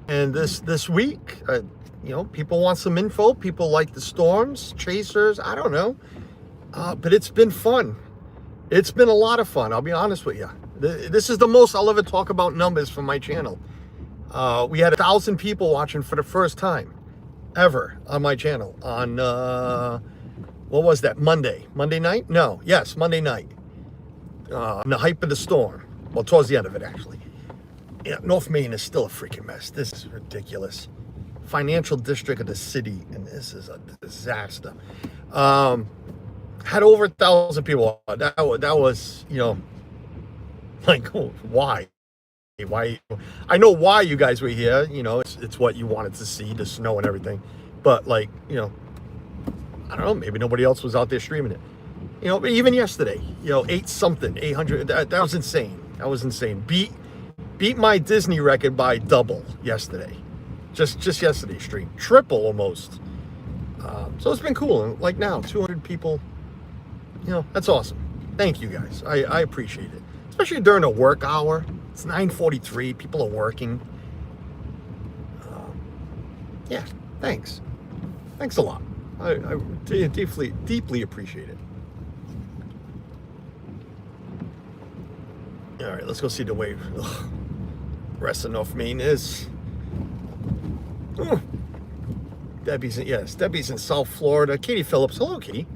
And this week, you know, people want some info. People like the storms, chasers, I don't know. But it's been fun. It's been a lot of fun. I'll be honest with you. This is the most I'll ever talk about numbers from my channel. We had 1,000 people watching for the first time ever on my channel on, what was that, Monday night? No, yes, Monday night. In the hype of the storm. Well, towards the end of it, actually. Yeah, North Main is still a freaking mess. This is ridiculous. Financial district of the city, and this is a disaster. Had over 1,000 people. That was, you know, like, why? Why? I know why you guys were here. You know, it's what you wanted to see, the snow and everything. But, like, you know, I don't know, maybe nobody else was out there streaming it. You know, but even yesterday, you know, 800, that was insane. That was insane. Beat my Disney record by double yesterday. Just yesterday stream. Triple almost. So it's been cool. And like now, 200 people, you know, that's awesome. Thank you guys. I appreciate it. Especially during a work hour. It's 9:43, people are working. Yeah, thanks. Thanks a lot. I deeply appreciate it. All right, let's go see the wave. Rest of North Main is. Debbie's in South Florida. Katie Phillips. Hello, Katie.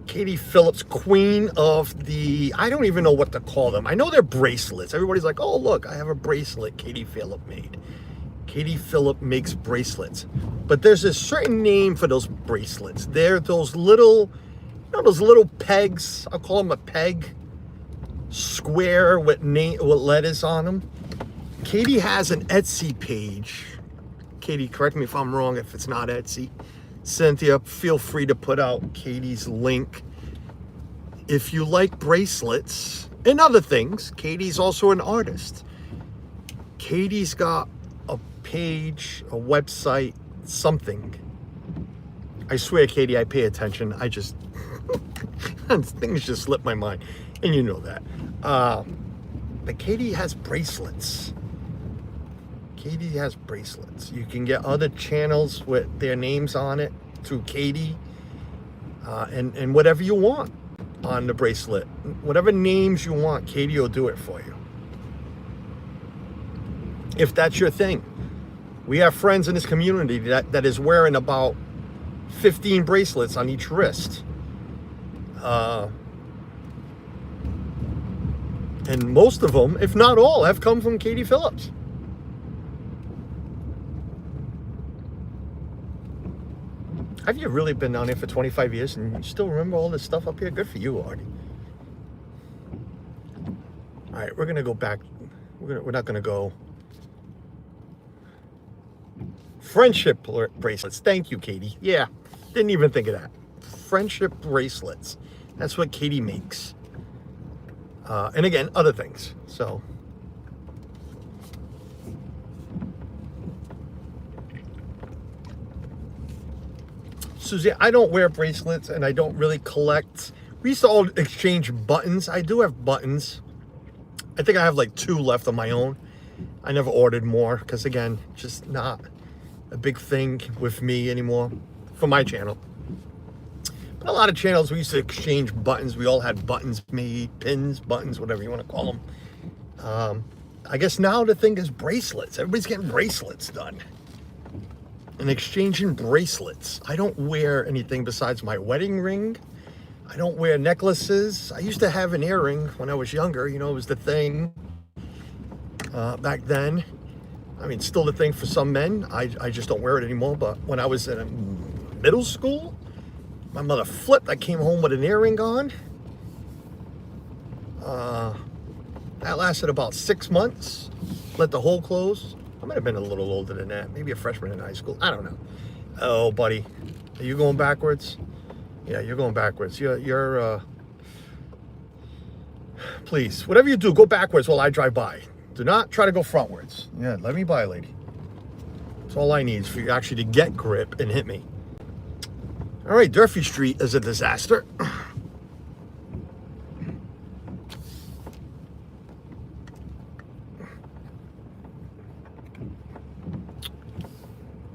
Katie Phillips, queen of the, I don't even know what to call them. I know they're bracelets. Everybody's like, oh, look, I have a bracelet Katie Phillips made. Katie Phillips makes bracelets. But there's a certain name for those bracelets. They're those little, those little pegs. I'll call them a peg. Square with letters on them. Katie has an Etsy page. Katie, correct me if I'm wrong if it's not Etsy. Cynthia, feel free to put out Katie's link. If you like bracelets and other things, Katie's also an artist. Katie's got a page, a website, something. I swear, Katie, I pay attention. I just, things just slip my mind. And you know that. But Katie has bracelets. Katie has bracelets. You can get other channels with their names on it through Katie, and whatever you want on the bracelet. Whatever names you want, Katie will do it for you. If that's your thing. We have friends in this community that is wearing about 15 bracelets on each wrist. And most of them, if not all, have come from Katie Phillips. Have you really been down here for 25 years and you still remember all this stuff up here? Good for you, Artie. All right, we're going to go back. We're not going to go. Friendship bracelets. Thank you, Katie. Yeah, didn't even think of that. Friendship bracelets. That's what Katie makes. And again, other things. So. Susie, I don't wear bracelets and I don't really collect. We used to all exchange buttons. I do have buttons. I think I have like 2 left of my own. I never ordered more because, again, just not a big thing with me anymore for my channel. But a lot of channels, we used to exchange buttons. We all had buttons made, pins, buttons, whatever you want to call them. I guess now the thing is bracelets. Everybody's getting bracelets done. And exchanging bracelets. I don't wear anything besides my wedding ring. I don't wear necklaces. I used to have an earring when I was younger. You know, it was the thing back then. I mean, still the thing for some men. I just don't wear it anymore. But when I was in middle school, my mother flipped. I came home with an earring on. That lasted about 6 months. Let the hole close. I might have been a little older than that. Maybe a freshman in high school. I don't know. Oh, buddy. Are you going backwards? Yeah, you're going backwards. You're please, whatever you do, go backwards while I drive by. Do not try to go frontwards. Yeah, let me by, lady. That's all I need is for you actually to get grip and hit me. All right, Durfee Street is a disaster.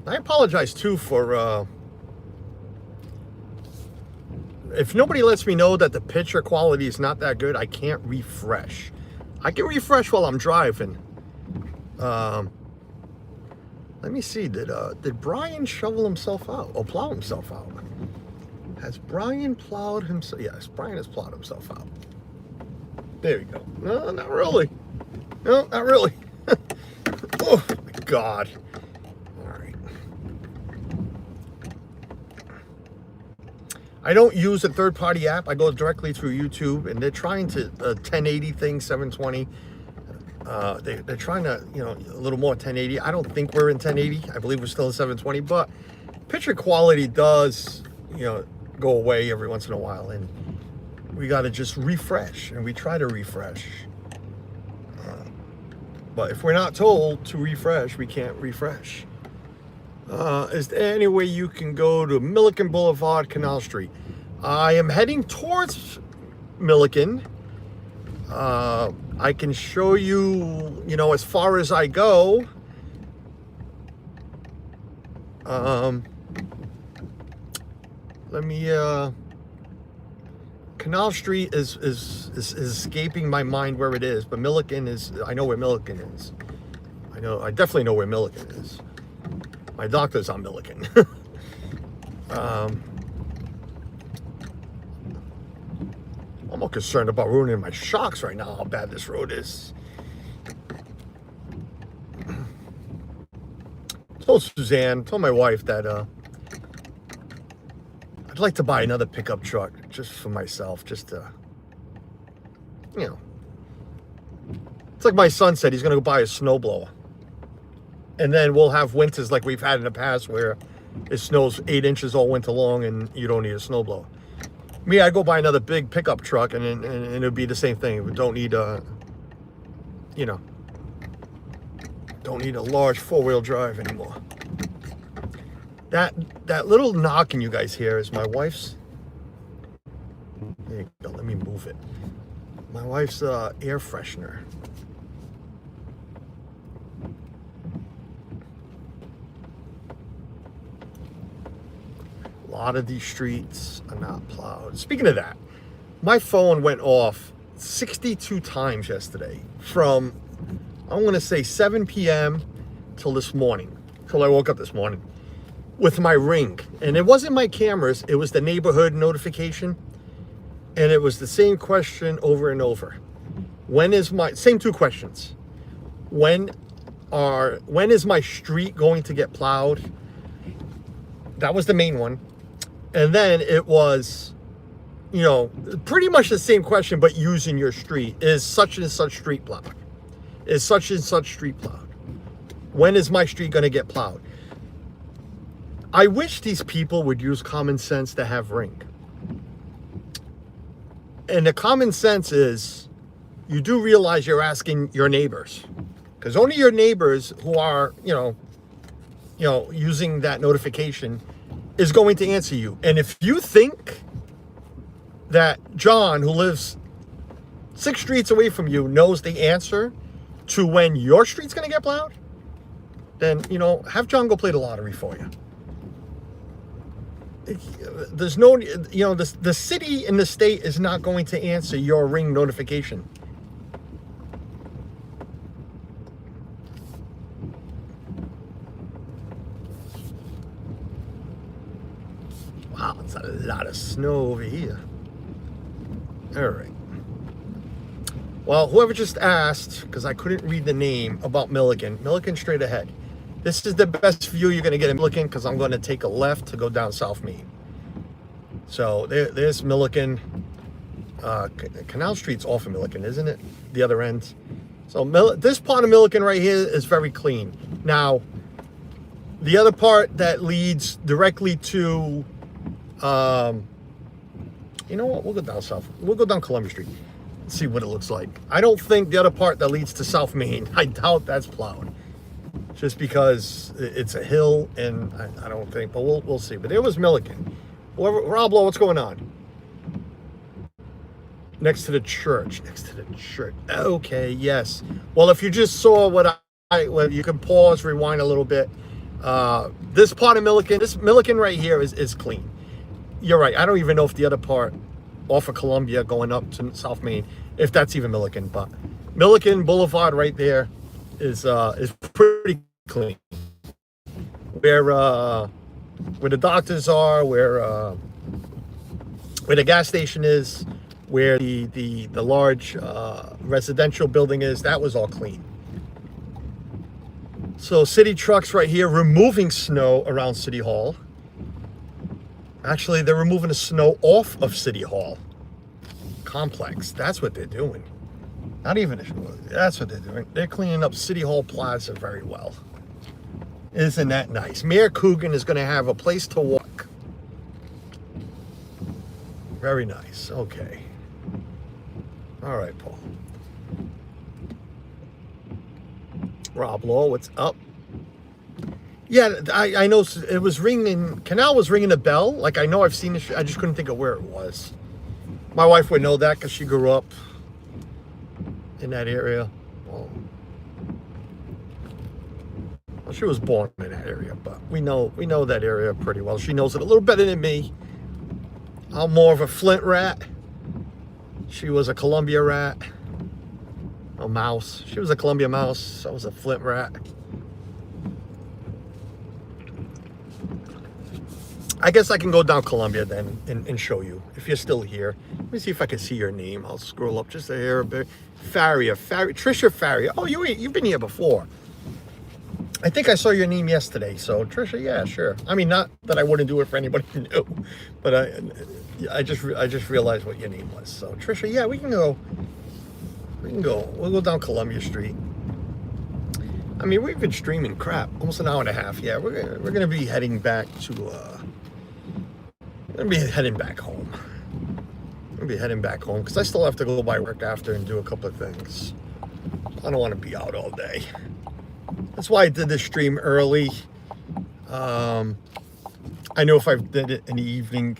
I apologize too for if nobody lets me know that the picture quality is not that good, I can't refresh. I can refresh while I'm driving. Let me see, did Brian shovel himself out or plow himself out? Has Brian plowed himself? Yes, Brian has plowed himself out. There we go. No, not really. No, not really. Oh my God. I don't use a third-party app. I go directly through YouTube, and they're trying to 1080 thing, 720. They're trying to, a little more 1080. I don't think we're in 1080. I believe we're still in 720, but picture quality does, go away every once in a while, and we got to just refresh, and we try to refresh. But if we're not told to refresh, we can't refresh. Is there any way you can go to Milliken Boulevard, Canal Street? I am heading towards Milliken. I can show you, as far as I go. Let me, Canal Street is escaping my mind where it is, but Milliken is, I know where Milliken is. I definitely know where Milliken is. My doctor's on Milliken. I'm more concerned about ruining my shocks right now, how bad this road is. Told my wife that I'd like to buy another pickup truck just for myself, just to, you know. It's like my son said, he's going to go buy a snowblower. And then we'll have winters like we've had in the past where it snows 8 inches all winter long and you don't need a snowblower. Me, I go buy another big pickup truck and it'll be the same thing. We don't need a, you know, don't need a large 4-wheel drive anymore. That little knocking you guys hear is my wife's. There you go, let me move it. My wife's air freshener. A lot of these streets are not plowed. Speaking of that, my phone went off 62 times yesterday from, I'm going to say 7 p.m. till this morning, till I woke up this morning with my Ring. And it wasn't my cameras, it was the neighborhood notification. And it was the same question over and over. Same 2 questions. When is my street going to get plowed? That was the main one. And then it was, you know, pretty much the same question, but using your street. Is such and such street plowed? Is such and such street plowed? When is my street going to get plowed? I wish these people would use common sense to have Ring. And the common sense is, you do realize you're asking your neighbors. Because only your neighbors who are, you know, using that notification is going to answer you. And if you think that John, who lives 6 streets away from you, knows the answer to when your street's going to get plowed, then, you know, have John go play the lottery for you. There's no, you know, the city and the state is not going to answer your Ring notification. Wow, it's a lot of snow over here. All right. Well, whoever just asked, because I couldn't read the name, about Milliken straight ahead. This is the best view you're going to get in Milliken, because I'm going to take a left to go down South Main. So there's Milliken. Canal Street's off of Milliken, isn't it? The other end. So this part of Milliken right here is very clean. Now, the other part that leads directly to, you know what? We'll go down south. We'll go down Columbia Street. See what it looks like. I don't think the other part that leads to South Main, I doubt that's plowed. Just because it's a hill, and I don't think, but we'll see. But there was Milliken. Rob Lowe, what's going on? Next to the church. Okay, yes. Well, if you just saw what you can pause, rewind a little bit. This part of Milliken, this Milliken right here is clean. You're right. I don't even know if the other part off of Columbia going up to South Main, if that's even Milliken, but Milliken Boulevard right there is pretty clean. Where the doctors are, where the gas station is, where the large residential building is, that was all clean. So city trucks right here removing snow around City Hall. Actually, they're removing the snow off of City Hall complex. That's what they're doing. Not even, that's what they're doing. They're cleaning up City Hall Plaza very well. Isn't that nice? Mayor Coogan is going to have a place to walk. Very nice. Okay. All right, Paul. Rob Law, what's up? Yeah, I know it was ringing. Canal was ringing a bell. Like, I know I've seen it. I just couldn't think of where it was. My wife would know that because she grew up in that area. Well, she was born in that area, but we know that area pretty well. She knows it a little better than me. I'm more of a Flint rat. She was a Columbia rat. A mouse. She was a Columbia mouse. I was a Flint rat. I guess I can go down Columbia then and show you if you're still here. Let me see if I can see your name. I'll scroll up just a hair a bit. Trisha Farrier. Oh, you've been here before. I think I saw your name yesterday. So Trisha, yeah, sure. I mean, not that I wouldn't do it for anybody new, but I just realized what your name was. So Trisha, yeah, we can go. We'll go down Columbia Street. I mean, we've been streaming crap almost an hour and a half. Yeah, we're gonna be heading back to. I'm gonna be heading back home. Because I still have to go by work after and do a couple of things. I don't want to be out all day. That's why I did this stream early. I know if I did it in the evening,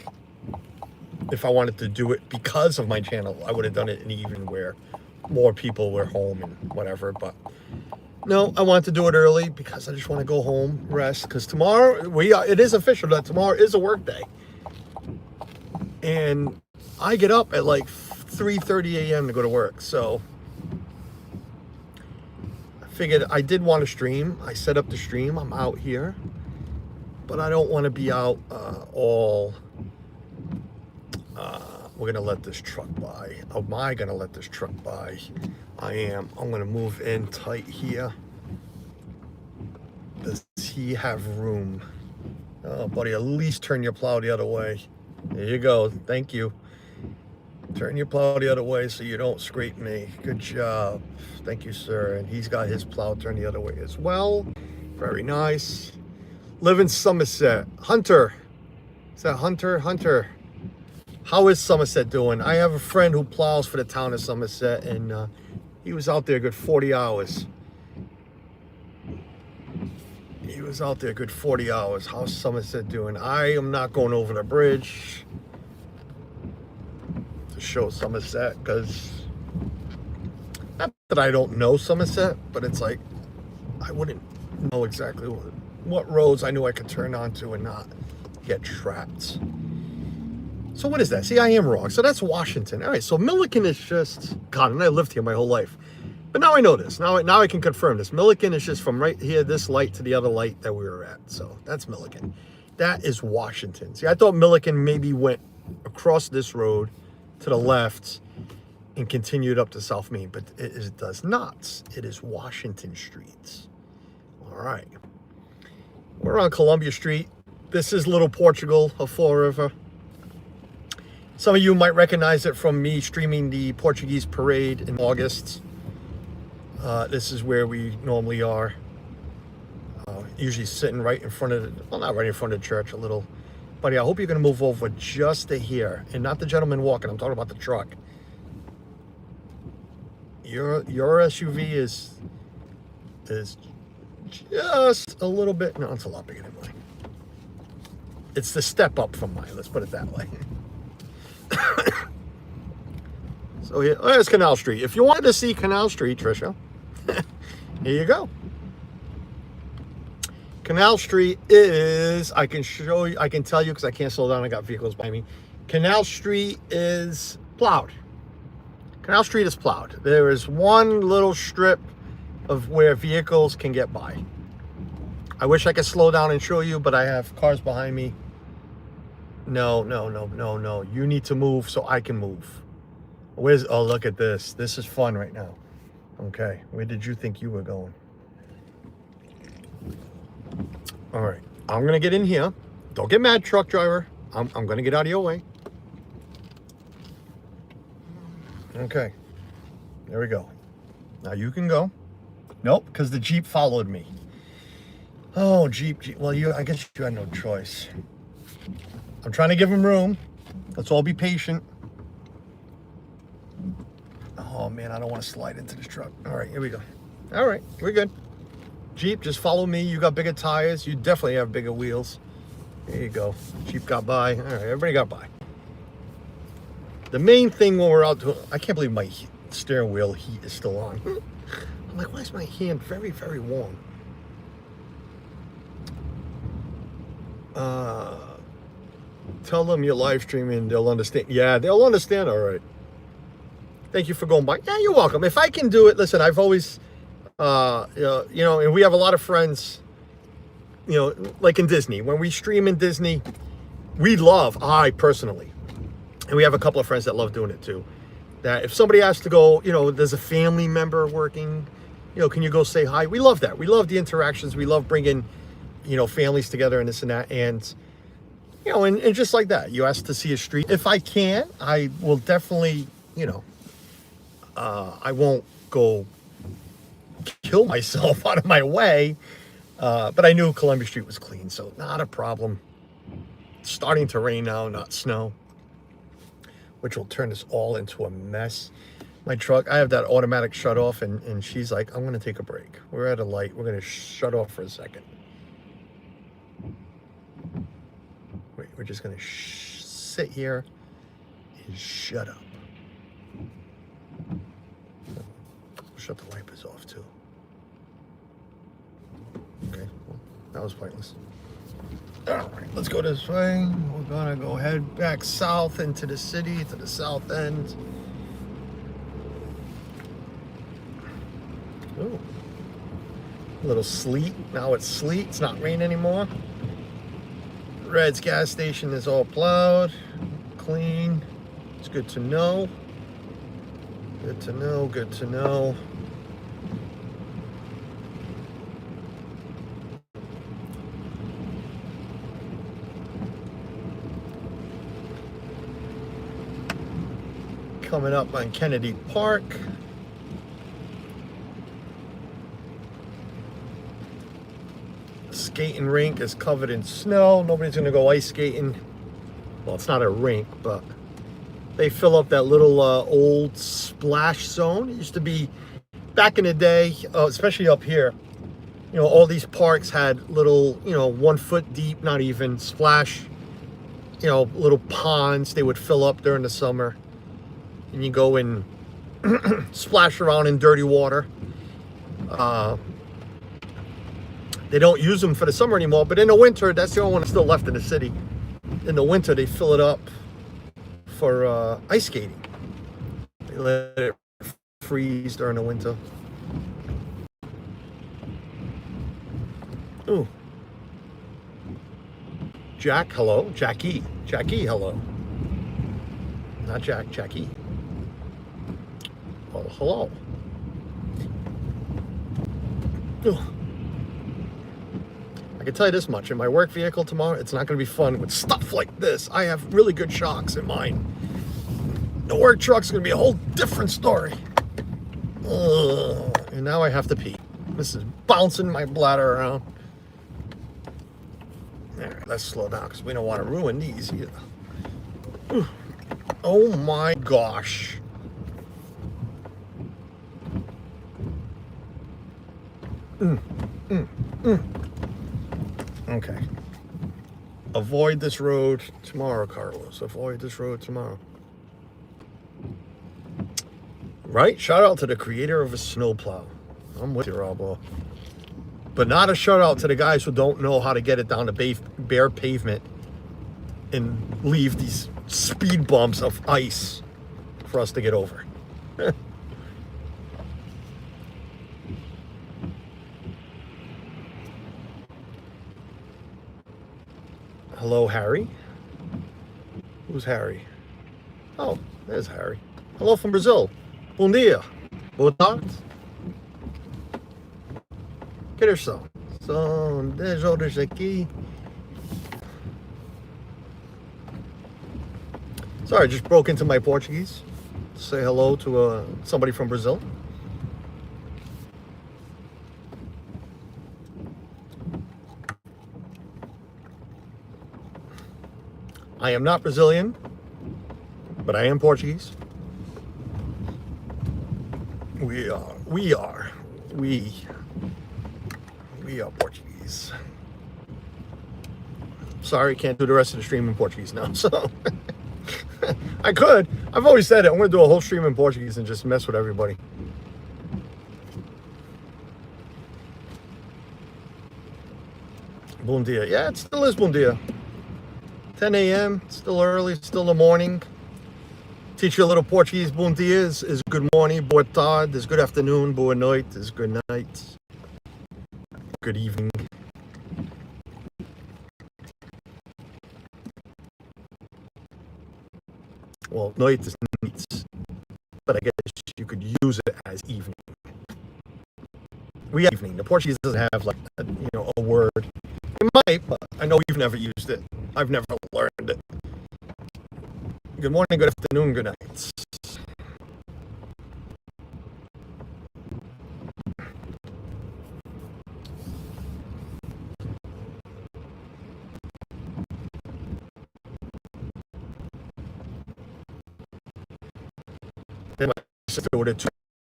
if I wanted to do it because of my channel, I would have done it in the evening where more people were home and whatever. But no, I want to do it early because I just want to go home, rest. Because tomorrow, it is official that tomorrow is a work day. And I get up at like 3:30 a.m. to go to work. So I figured I did want to stream. I set up the stream. I'm out here. But I don't want to be out all... we're going to let this truck by. Am I going to let this truck by? I am. I'm going to move in tight here. Does he have room? Oh, buddy, at least turn your plow the other way. There you go. Thank you. Turn your plow the other way so you don't scrape me. Good job. Thank you, sir. And he's got his plow turned the other way as well. Very nice. Live in Somerset. Hunter. Is that Hunter? Hunter. How is Somerset doing? I have a friend who plows for the town of Somerset, and he was out there a good 40 hours. How's Somerset doing? I am not going over the bridge to show Somerset, because not that I don't know Somerset, but it's like I wouldn't know exactly what roads I knew I could turn onto and not get trapped. So what is that? See, I am wrong. So that's Washington. All right, so Milliken is just... God, and I lived here my whole life. But now I know this. Now I can confirm this. Milliken is just from right here, this light, to the other light that we were at. So that's Milliken. That is Washington. See, I thought Milliken maybe went across this road to the left and continued up to South Main, but it does not. It is Washington Street. All right. We're on Columbia Street. This is Little Portugal of Fall River. Some of you might recognize it from me streaming the Portuguese parade in August. This is where we normally are. Usually sitting right in front of the, well, not right in front of the church, a little. Buddy, I hope you're going to move over just to here, and not the gentleman walking. I'm talking about the truck. Your SUV is just a little bit, no, it's a lot bigger than mine. It's the step up from mine, let's put it that way. So here, there's Canal Street. If you wanted to see Canal Street, Trisha, here you go. Canal Street is, I can show you, I can tell you because I can't slow down, I got vehicles behind me. Canal Street is plowed. Canal Street is plowed. There is one little strip of where vehicles can get by. I wish I could slow down and show you, but I have cars behind me. No. You need to move so I can move. Where's, oh, look at this. This is fun right now. Okay, where did you think you were going? All right, I'm gonna get in here. Don't get mad, truck driver. I'm gonna get out of your way. Okay, there we go. Now you can go. Nope, because the Jeep followed me. Oh, Jeep. Well, I guess you had no choice. I'm trying to give him room. Let's all be patient. Oh man, I don't want to slide into this truck. All right, here we go. All right, we're good. Jeep, just follow me. You got bigger tires. You definitely have bigger wheels. There you go. Jeep got by. All right, everybody got by. The main thing when we're out, I can't believe my steering wheel heat is still on. I'm like, why is my hand very, very warm? Tell them you're live streaming. They'll understand. Yeah, they'll understand. All right. Thank you for going by. Yeah, you're welcome. If I can do it, listen, I've always, and we have a lot of friends, like in Disney. When we stream in Disney, I personally, and we have a couple of friends that love doing it too, that if somebody has to go, there's a family member working, can you go say hi? We love that. We love the interactions. We love bringing, families together and this and that. And, and just like that, you ask to see a street. If I can, I will definitely, I won't go kill myself out of my way. But I knew Columbia Street was clean, so not a problem. It's starting to rain now, not snow, which will turn this all into a mess. My truck, I have that automatic shut off, and she's like, I'm going to take a break. We're at a light. We're going to shut off for a second. Wait, we're just going to sit here and shut up. Shut the wipers off, too. Okay, well, that was pointless. All right, let's go this way. We're gonna go head back south into the city, to the south end. Ooh. A little sleet. Now it's sleet. It's not rain anymore. Red's gas station is all plowed, clean. It's good to know. Good to know, good to know. Coming up on Kennedy Park. Skating rink is covered in snow. Nobody's gonna go ice skating. Well, it's not a rink, but they fill up that little old splash zone. It used to be, back in the day, especially up here, all these parks had little, 1 foot deep, not even, splash, little ponds they would fill up during the summer. And you go and splash around in dirty water. They don't use them for the summer anymore, but in the winter, that's the only one that's still left in the city. In the winter, they fill it up for ice skating. They let it freeze during the winter. Ooh. Jack, hello. Jackie. Jackie, hello. Not Jack, Jackie. Oh, hello. Ooh. I can tell you this much, in my work vehicle tomorrow, it's not going to be fun with stuff like this. I have really good shocks in mine. The work truck's going to be a whole different story. And now I have to pee. This is bouncing my bladder around. All right, let's slow down because we don't want to ruin these either. Ooh. Oh my gosh. Okay. Avoid this road tomorrow, Carlos. Avoid this road tomorrow. Right? Shout out to the creator of a snowplow. I'm with you, Robo. But not a shout out to the guys who don't know how to get it down the bare pavement and leave these speed bumps of ice for us to get over. Hello, Harry. Who's Harry? Oh, there's Harry. Hello from Brazil. Bom dia. Boa tarde. Que horas são? São 10 horas aqui. Sorry, I just broke into my Portuguese to say hello to somebody from Brazil. I am not Brazilian, but I am Portuguese. We are Portuguese. Sorry, can't do the rest of the stream in Portuguese now, so I could. I've always said it. I'm going to do a whole stream in Portuguese and just mess with everybody. Bom dia. Yeah, it still is bom dia. 10 a.m. Still early. Still the morning. Teach you a little Portuguese. Bom dias is good morning. Boa tarde is good afternoon. Boa noite is good night. Good evening. Well, noite is nights, but I guess you could use it as evening. We have evening. The Portuguese doesn't have like a word. It might, but I know we've never used it. I've never learned it. Good morning, good afternoon, good night. Then my sister ordered 2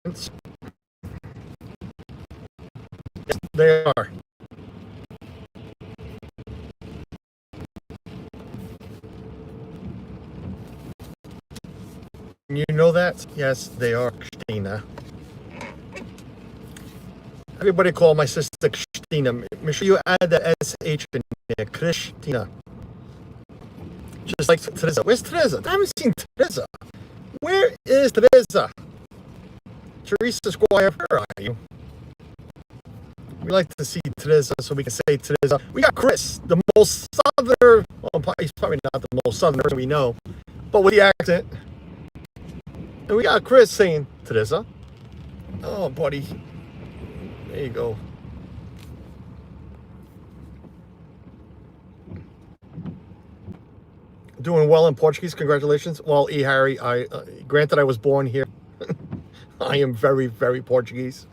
cents. Yes, they are. You know that? Yes, they are, Christina. Everybody call my sister Christina. Make sure you add the SH in there, Christina. Just like Teresa. Where's Teresa? I haven't seen Teresa. Where is Teresa? Teresa Squire, where are you? We like to see Teresa so we can say Teresa. We got Chris, the most southern, well, he's probably not the most southern person we know, but with the accent. And we got Chris saying Teresa. Oh, buddy. There you go. Doing well in Portuguese. Congratulations. Well, Harry, granted I was born here. I am very, very Portuguese.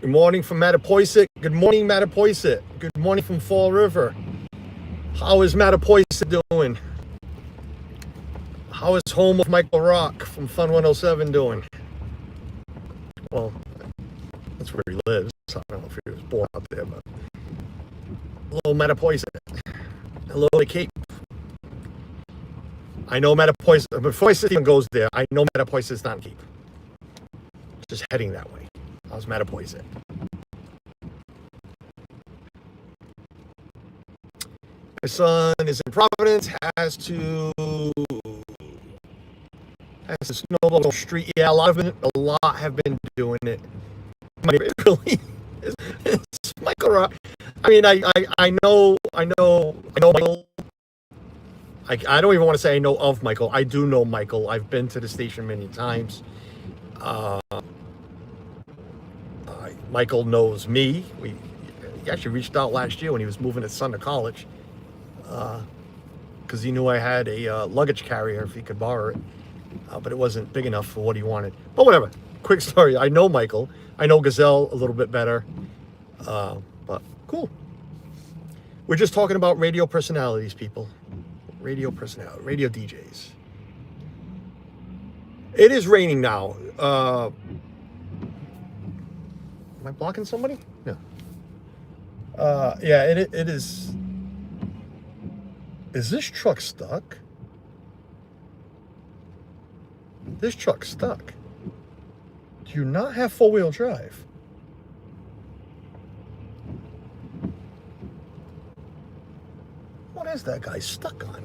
Good morning from Mattapoisett. Good morning, Mattapoisett. Good morning from Fall River. How is Mattapoisett doing? How is home of Michael Rock from Fun 107 doing? Well, that's where he lives. I don't know if he was born up there, but hello, Mattapoisett. Hello, the Cape. I know Mattapoisett. Before I even goes there, I know Mattapoisett's not Cape. Just heading that way. How's Mattapoisett? My son is in Providence. Has to snowball street. Yeah, a lot have been doing it. Really, it's Michael Rock. I mean, I know Michael. I don't even want to say I know of Michael. I do know Michael. I've been to the station many times. Michael knows me. He actually reached out last year when he was moving his son to college, because he knew I had a luggage carrier if he could borrow it, but it wasn't big enough for what he wanted. But whatever. Quick story. I know Michael. I know Gazelle a little bit better, but cool. We're just talking about radio personalities, people. Radio personality, radio DJs. It is raining now. Am I blocking somebody? No. Yeah, it is. Is this truck stuck? This truck's stuck. Do you not have four-wheel drive? What is that guy stuck on?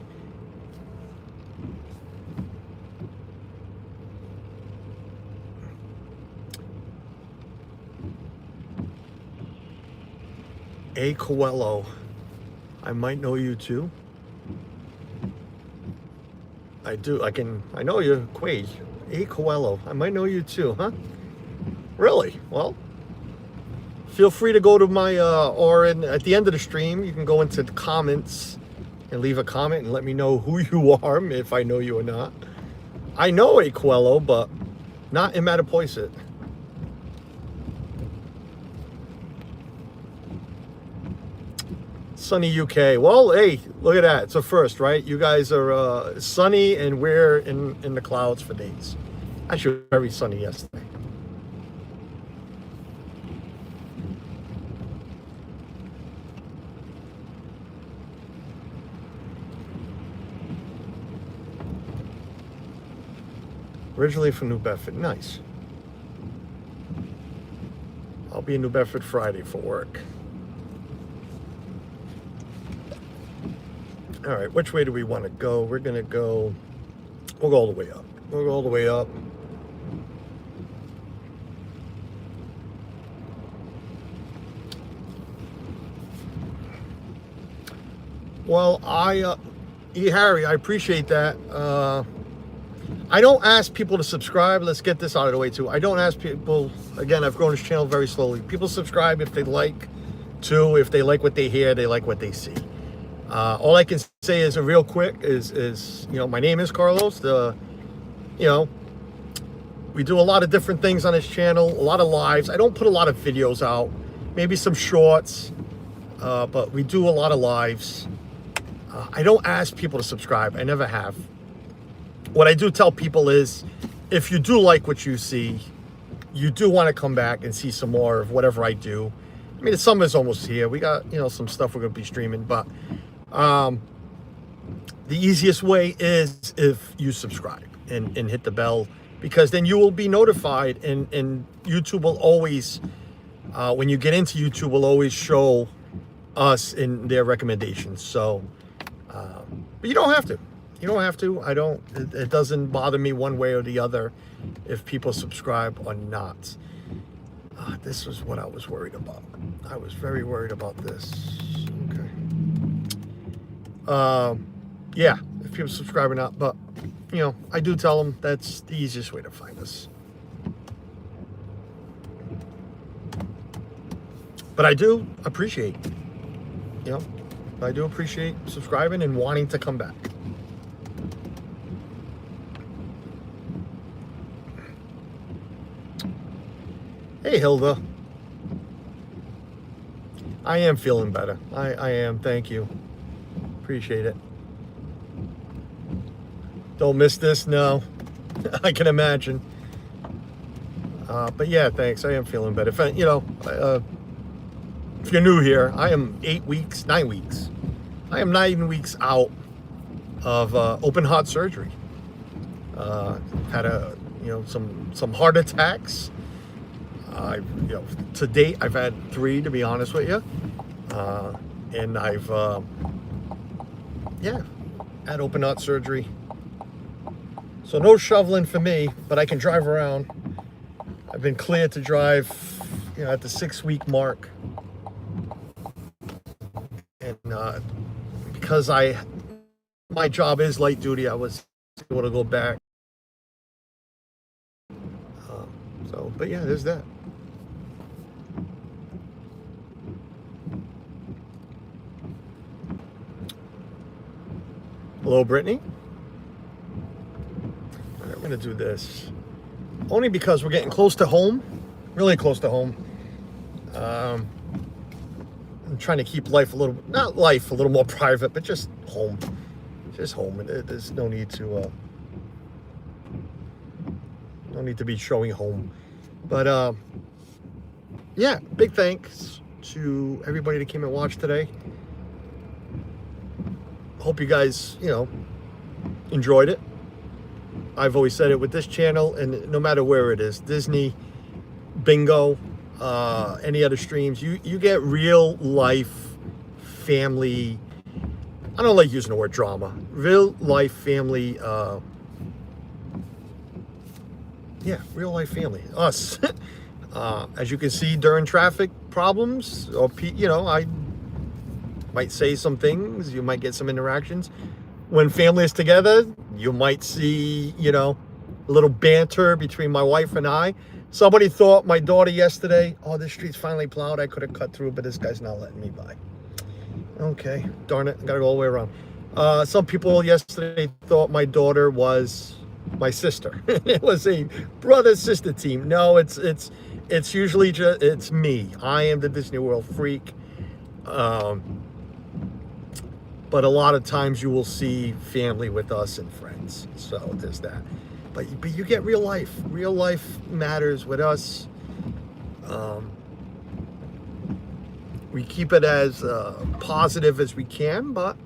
A. Coelho. I might know you too. I do. I know you, Quaid. A. Coelho. I might know you too, huh? Really? Well, feel free to go to my, at the end of the stream, you can go into the comments and leave a comment and let me know who you are, if I know you or not. I know A. Coelho, but not in Mattapoisett. Sunny UK. Well, hey, look at that. It's a first, right? You guys are sunny and we're in the clouds for days. Actually, very sunny yesterday. Originally from New Bedford. Nice. I'll be in New Bedford Friday for work. All right, which way do we want to go? We're going to go, we'll go all the way up. We'll go all the way up. Well, Harry, I appreciate that. I don't ask people to subscribe. Let's get this out of the way too. I don't ask people, again, I've grown this channel very slowly. People subscribe if they like to, if they like what they hear, they like what they see. All I can say is real quick is, you know, my name is Carlos. You know, we do a lot of different things on this channel, a lot of lives. I don't put a lot of videos out, maybe some shorts, but we do a lot of lives. I don't ask people to subscribe. I never have. What I do tell people is, if you do like what you see, you do want to come back and see some more of whatever I do. I mean, the summer's almost here. We got, you know, some stuff we're going to be streaming, but the easiest way is if you subscribe and hit the bell, because then you will be notified, and YouTube will always, when you get into YouTube, will always show us in their recommendations. So, but you don't have to. You don't have to. I don't. It doesn't bother me one way or the other if people subscribe or not. This was what I was worried about. I was very worried about this. Okay. Yeah, if people subscribe or not, but you know, I do tell them that's the easiest way to find us. But I do appreciate, you know, I do appreciate subscribing and wanting to come back. Hey, Hilda. I am feeling better. I am. Thank you. Appreciate it. Don't miss this? No. I can imagine. But yeah, thanks. I am feeling better. If, you know, if you're new here, I am 9 weeks. I am 9 weeks out of open heart surgery. Had some heart attacks. You know, to date, I've had 3, to be honest with you, and I've had open heart surgery. So no shoveling for me, but I can drive around. I've been cleared to drive, you know, at the 6-week mark, and because my job is light duty, I was able to go back. But yeah, there's that. Hello, Brittany. All right, we're gonna do this only because we're getting close to home, really close to home. I'm trying to keep life a little, not life a little more private, but just home. Just home. There's no need to be showing home. But yeah, big thanks to everybody that came and watched today. Hope you guys, you know, enjoyed it. I've always said it with this channel, and no matter where it is, Disney, bingo, any other streams, you get real life family. I don't like using the word drama. Real life family. Yeah, real life family, us. As you can see, during traffic problems, or you know, I might say some things, you might get some interactions. When family is together, you might see, you know, a little banter between my wife and I. Somebody thought my daughter yesterday, oh, this street's finally plowed, I could have cut through, but this guy's not letting me by. Okay, darn it, I gotta go all the way around. Some people yesterday thought my daughter was my sister. It was a brother-sister team. No, it's usually just, it's me. I am the Disney World freak. But a lot of times you will see family with us and friends. So there's that. But you get real life. Real life matters with us. We keep it as positive as we can, but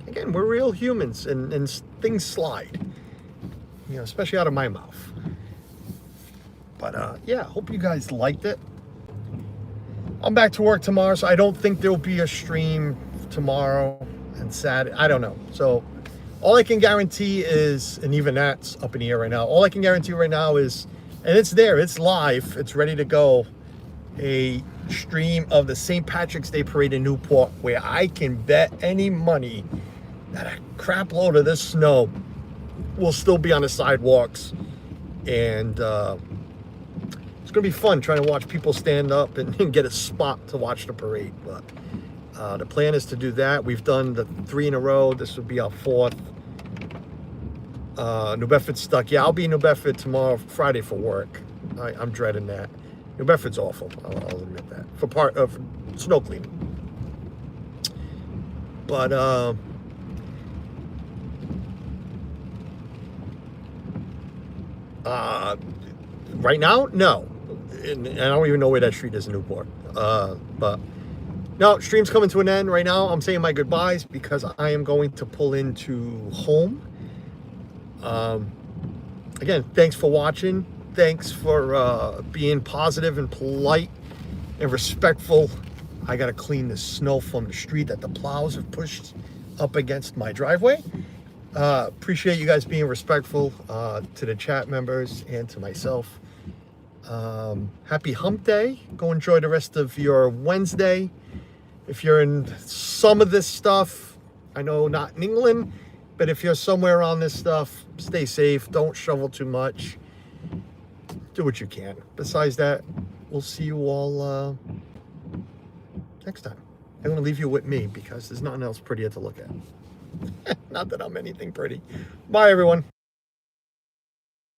again, we're real humans, and things slide. You know, especially out of my mouth. But yeah, hope you guys liked it. I'm back to work tomorrow, so I don't think there'll be a stream tomorrow. and Saturday. I don't know. So all I can guarantee is, and even that's up in the air right now, all I can guarantee right now is, and it's there, it's live, it's ready to go, a stream of the St. Patrick's Day Parade in Newport, where I can bet any money that a crap load of this snow will still be on the sidewalks. And it's going to be fun trying to watch people stand up and get a spot to watch the parade. But the plan is to do that. We've done the 3 in a row. This would be our 4th. New Bedford's stuck. Yeah, I'll be in New Bedford tomorrow, Friday for work. I'm dreading that. New Bedford's awful. I'll admit that. For part of snow cleaning. But right now, no. And I don't even know where that street is in Newport. But no, stream's coming to an end right now. I'm saying my goodbyes because I am going to pull into home. Again, thanks for watching. Thanks for being positive and polite and respectful. I got to clean the snow from the street that the plows have pushed up against my driveway. Appreciate you guys being respectful to the chat members and to myself. Happy hump day. Go enjoy the rest of your Wednesday. If you're in some of this stuff, I know not in England, but if you're somewhere on this stuff, stay safe. Don't shovel too much. Do what you can. Besides that, we'll see you all next time. I'm going to leave you with me because there's nothing else prettier to look at. Not that I'm anything pretty. Bye, everyone.